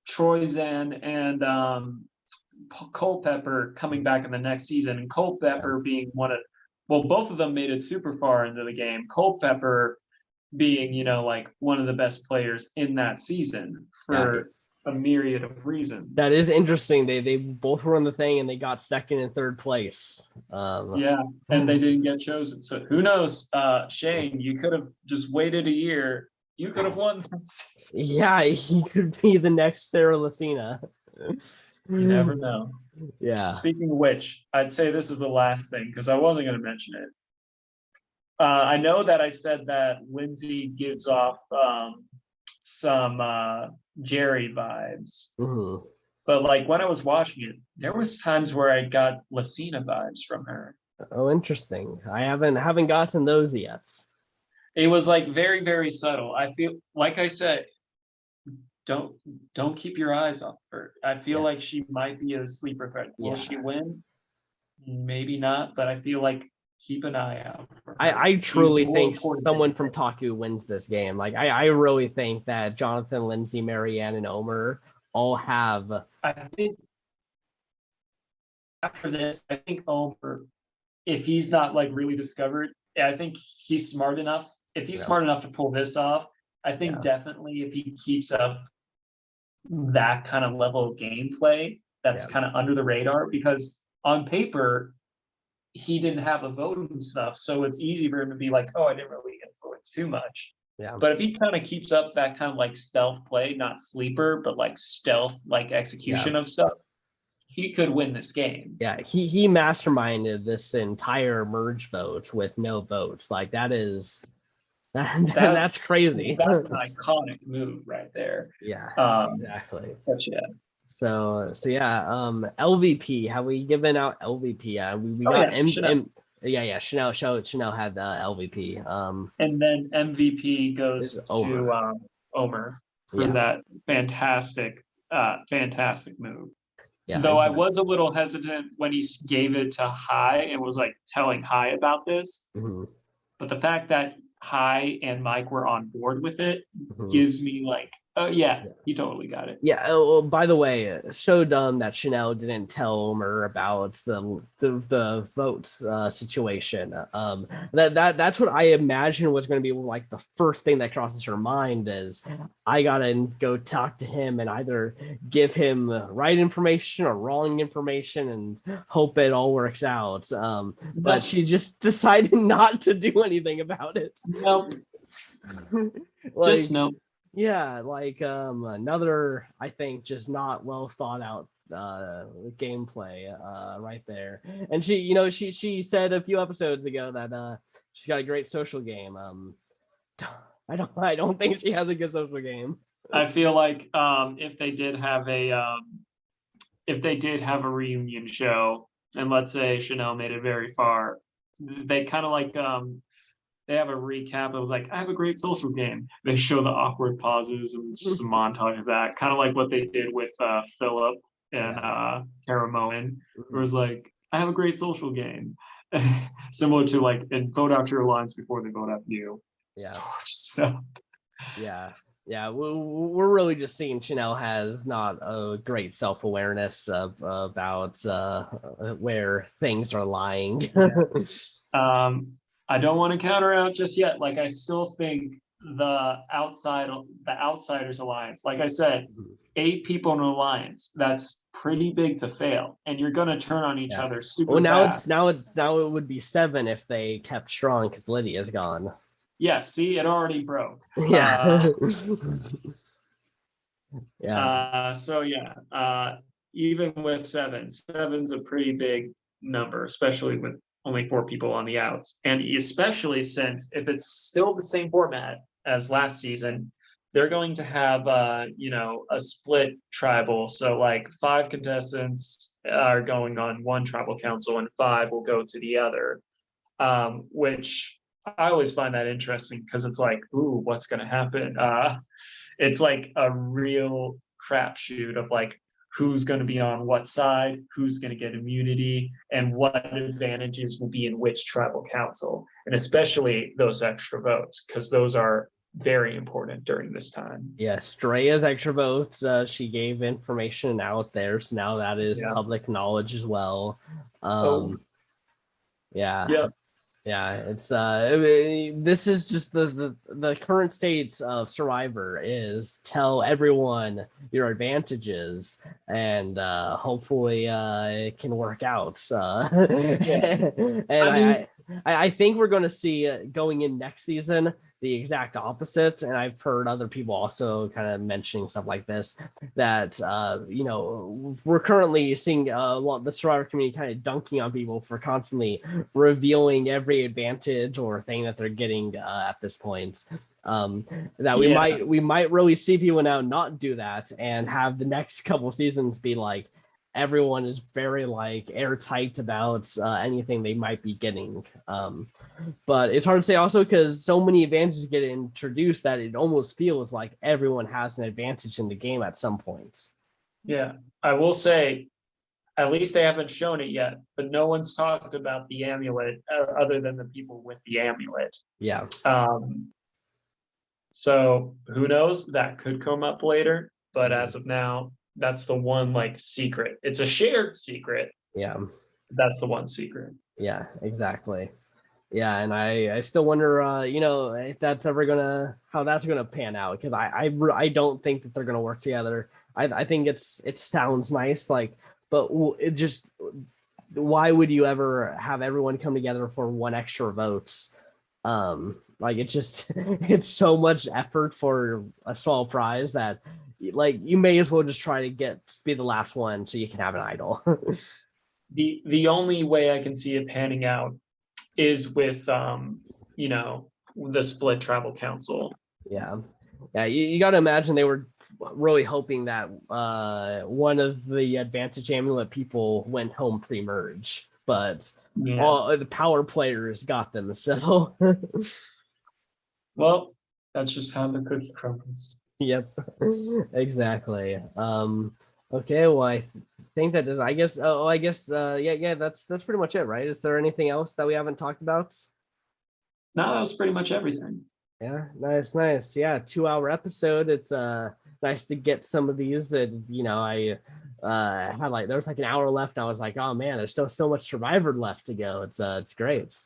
S2: Troyzan and Culpepper coming back in the next season, and
S1: Yeah.
S2: Culpepper being both of them made it super far into the game. Culpepper being, like one of the best players in that season
S1: Yeah.
S2: for a myriad of
S1: That
S2: reasons.
S1: is interesting. They both were in the thing and they got second and third place.
S2: Yeah, and they didn't get chosen. So who knows? Shane, you could have just waited a year. You could have won that season.
S1: Yeah, he could be the next Sarah Lucina.
S2: You never know.
S1: Yeah.
S2: Speaking of which, I'd say this is the last thing because I wasn't going to mention it. I know that I said that Lindsay gives off some Jerry vibes,
S1: Mhm.
S2: but like when I was watching it, there was times where I got Lucina vibes from her.
S1: Oh, interesting. I haven't gotten those yet.
S2: It was like very, very subtle. I feel like I said, don't don't keep your eyes off her. I feel
S1: Yeah.
S2: like she might be a sleeper threat. Will
S1: Yeah.
S2: she win? Maybe not, but I feel like keep an eye out for
S1: I,
S2: her.
S1: I
S2: She's
S1: truly
S2: more
S1: think
S2: important than
S1: someone
S2: you
S1: from
S2: think.
S1: Taku wins this game. Like I really think that Jonathan, Lindsay, Marianne, and Omer all have.
S2: I think after this, I think Omer, if he's not like really discovered, I think he's smart enough. If he's smart enough to pull this off, I think
S1: Yeah.
S2: definitely if he keeps up that kind of level of gameplay, that's
S1: Yeah.
S2: kind of under the radar because on paper, he didn't have a vote and stuff. So it's easy for him to be like, oh, I didn't really influence too much.
S1: Yeah.
S2: But if he kind of keeps up that kind of like stealth play, not sleeper, but like stealth, like execution of stuff, he could win this game.
S1: Yeah, he masterminded this entire merge vote with no votes. Like that's crazy.
S2: That's an iconic move right there.
S1: Yeah, exactly.
S2: But yeah.
S1: So yeah, LVP. Have we given out LVP? We
S2: Oh
S1: got
S2: yeah, Chanel.
S1: Chanel had LVP.
S2: And then MVP
S1: This
S2: goes
S1: is Omer.
S2: to Omer for
S1: Yeah,
S2: that fantastic move.
S1: yeah,
S2: Though I
S1: exactly.
S2: was a little hesitant when he gave it to Hai and was like telling Hai about this.
S1: Mhm,
S2: But the fact that Hai and Mike were on board with it
S1: mhm.
S2: gives me like, oh yeah, you totally got it.
S1: Yeah. Oh, by the way, so dumb that Chanel didn't tell Omer about the votes situation. That's what I imagine was going to be like the first thing that crosses her mind is I gotta go talk to him and either give him right information or wrong information and hope it all works out. But she just decided not to do anything about it.
S2: Nope.
S1: Like,
S2: Just nope.
S1: yeah, like another I think just not well thought out gameplay right there. And she said a few episodes ago that she's got a great social game. I don't think she has a good social game.
S2: I feel like if they did have a reunion show, and let's say Chanel made it very far, they kind of like they have a recap. It was like, I have a great social game. They show the awkward pauses and it's just a montage of that, kind of like what they did with Philip and Tara Moen. It was like, I have a great social game. Similar to like and vote out your alliance before they vote out you.
S1: Yeah.
S2: So
S1: Yeah. Yeah, we're really just seeing Chanel has not a great self-awareness of about where things are lying.
S2: I don't want to counter out just yet. Like I still think the Outsiders Alliance, like I said, 8 people in an alliance, that's pretty big to fail. And you're gonna turn on each
S1: Yeah.
S2: other super
S1: Well, now
S2: fast.
S1: now it would be 7 if they kept strong because Lydia's gone.
S2: Yeah, see, it already broke.
S1: Yeah. Yeah.
S2: So yeah, even with 7's a pretty big number, especially with only 4 people on the outs. And especially since if it's still the same format as last season, they're going to have a split tribal. So like 5 contestants are going on one tribal council and 5 will go to the other. Which I always find that interesting because it's like, ooh, what's gonna happen? It's like a real crapshoot of like who's going to be on what side, who's going to get immunity, and what advantages will be in which tribal council, and especially those extra votes because those are very important during this time.
S1: Yes, Drea's extra votes. She gave information out there, so now that is public knowledge as well. Yeah.
S2: Yeah.
S1: Yeah, it's this is just the current state of Survivor is tell everyone your advantages and hopefully it can work out. And I think we're going to see going in next season the exact opposite. And I've heard other people also kind of mentioning stuff like this, that we're currently seeing the Survivor community kind of dunking on people for constantly revealing every advantage or thing that they're getting at this point. That we might really see people now not do that and have the next couple seasons be like everyone is very like airtight about anything they might be getting. But it's hard to say also because so many advantages get introduced that it almost feels like everyone has an advantage in the game at some points.
S2: Yeah, I will say, at least they haven't shown it yet, but no one's talked about the amulet other than the people with the amulet.
S1: Yeah.
S2: So who knows? That could come up later, but as of now, that's the one like secret. It's a shared secret.
S1: Yeah.
S2: That's the one secret.
S1: Yeah, exactly. Yeah, and I still wonder, if that's ever how that's gonna pan out, because I don't think that they're gonna work together. I think it sounds nice, like, but it just, why would you ever have everyone come together for one extra votes? Like it just it's so much effort for a small prize that like you may as well just try to be the last one so you can have an idol.
S2: The only way I can see it panning out is with the split tribal council.
S1: Yeah, you got to imagine they were really hoping that one of the advantage amulet people went home pre-merge, but all the power players got them, so
S2: well, that's just how the cookie crumbles.
S1: Yep, exactly. Okay, well, I think that is, I guess, yeah, that's pretty much it, right? Is there anything else that we haven't talked about?
S2: No, that was pretty much everything.
S1: Yeah, nice. Yeah, 2-hour episode. It's nice to get some of these. And I had like there was like an hour left. And I was like, oh man, there's still so much Survivor left to go. It's great.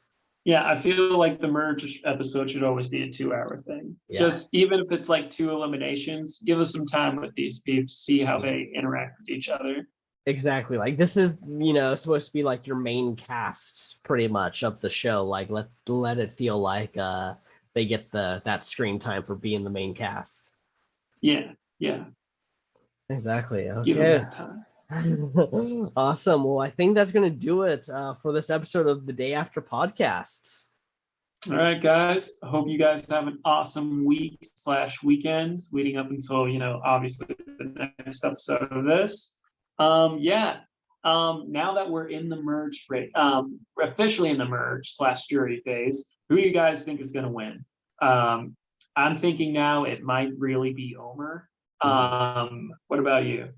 S2: Yeah, I feel like the merge episode should always be a 2-hour thing. Yeah. Just even if it's like 2 eliminations, give us some time with these people, see how they interact with each other.
S1: Exactly. Like this is, supposed to be like your main casts pretty much of the show. Like let it feel like they get that screen time for being the main cast.
S2: Yeah.
S1: Exactly. Okay.
S2: Give them that time.
S1: Awesome. Well, I think that's going to do it for this episode of the Day After Podcasts.
S2: All right, guys. I hope you guys have an awesome week/weekend leading up until, obviously the next episode of this. Now that we're in the merge, officially in the merge/jury phase, who do you guys think is going to win? I'm thinking now it might really be Omar. What about you?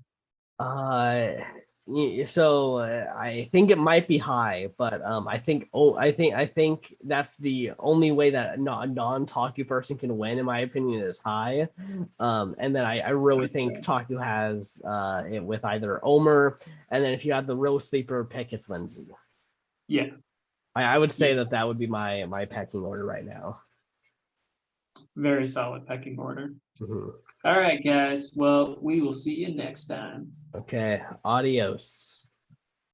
S1: So I think it might be high, but I think that's the only way that a non-Taku person can win, in my opinion, is high. And then I really
S2: That's
S1: think
S2: fair.
S1: Taku has it with either Omer, and then if you have the real sleeper pick, it's Lindsay.
S2: Yeah,
S1: I would say
S2: Yeah.
S1: that would be my pecking order right now.
S2: very solid pecking order.
S1: Mhm.
S2: All right, guys. Well, we will see you next time.
S1: Okay, adios.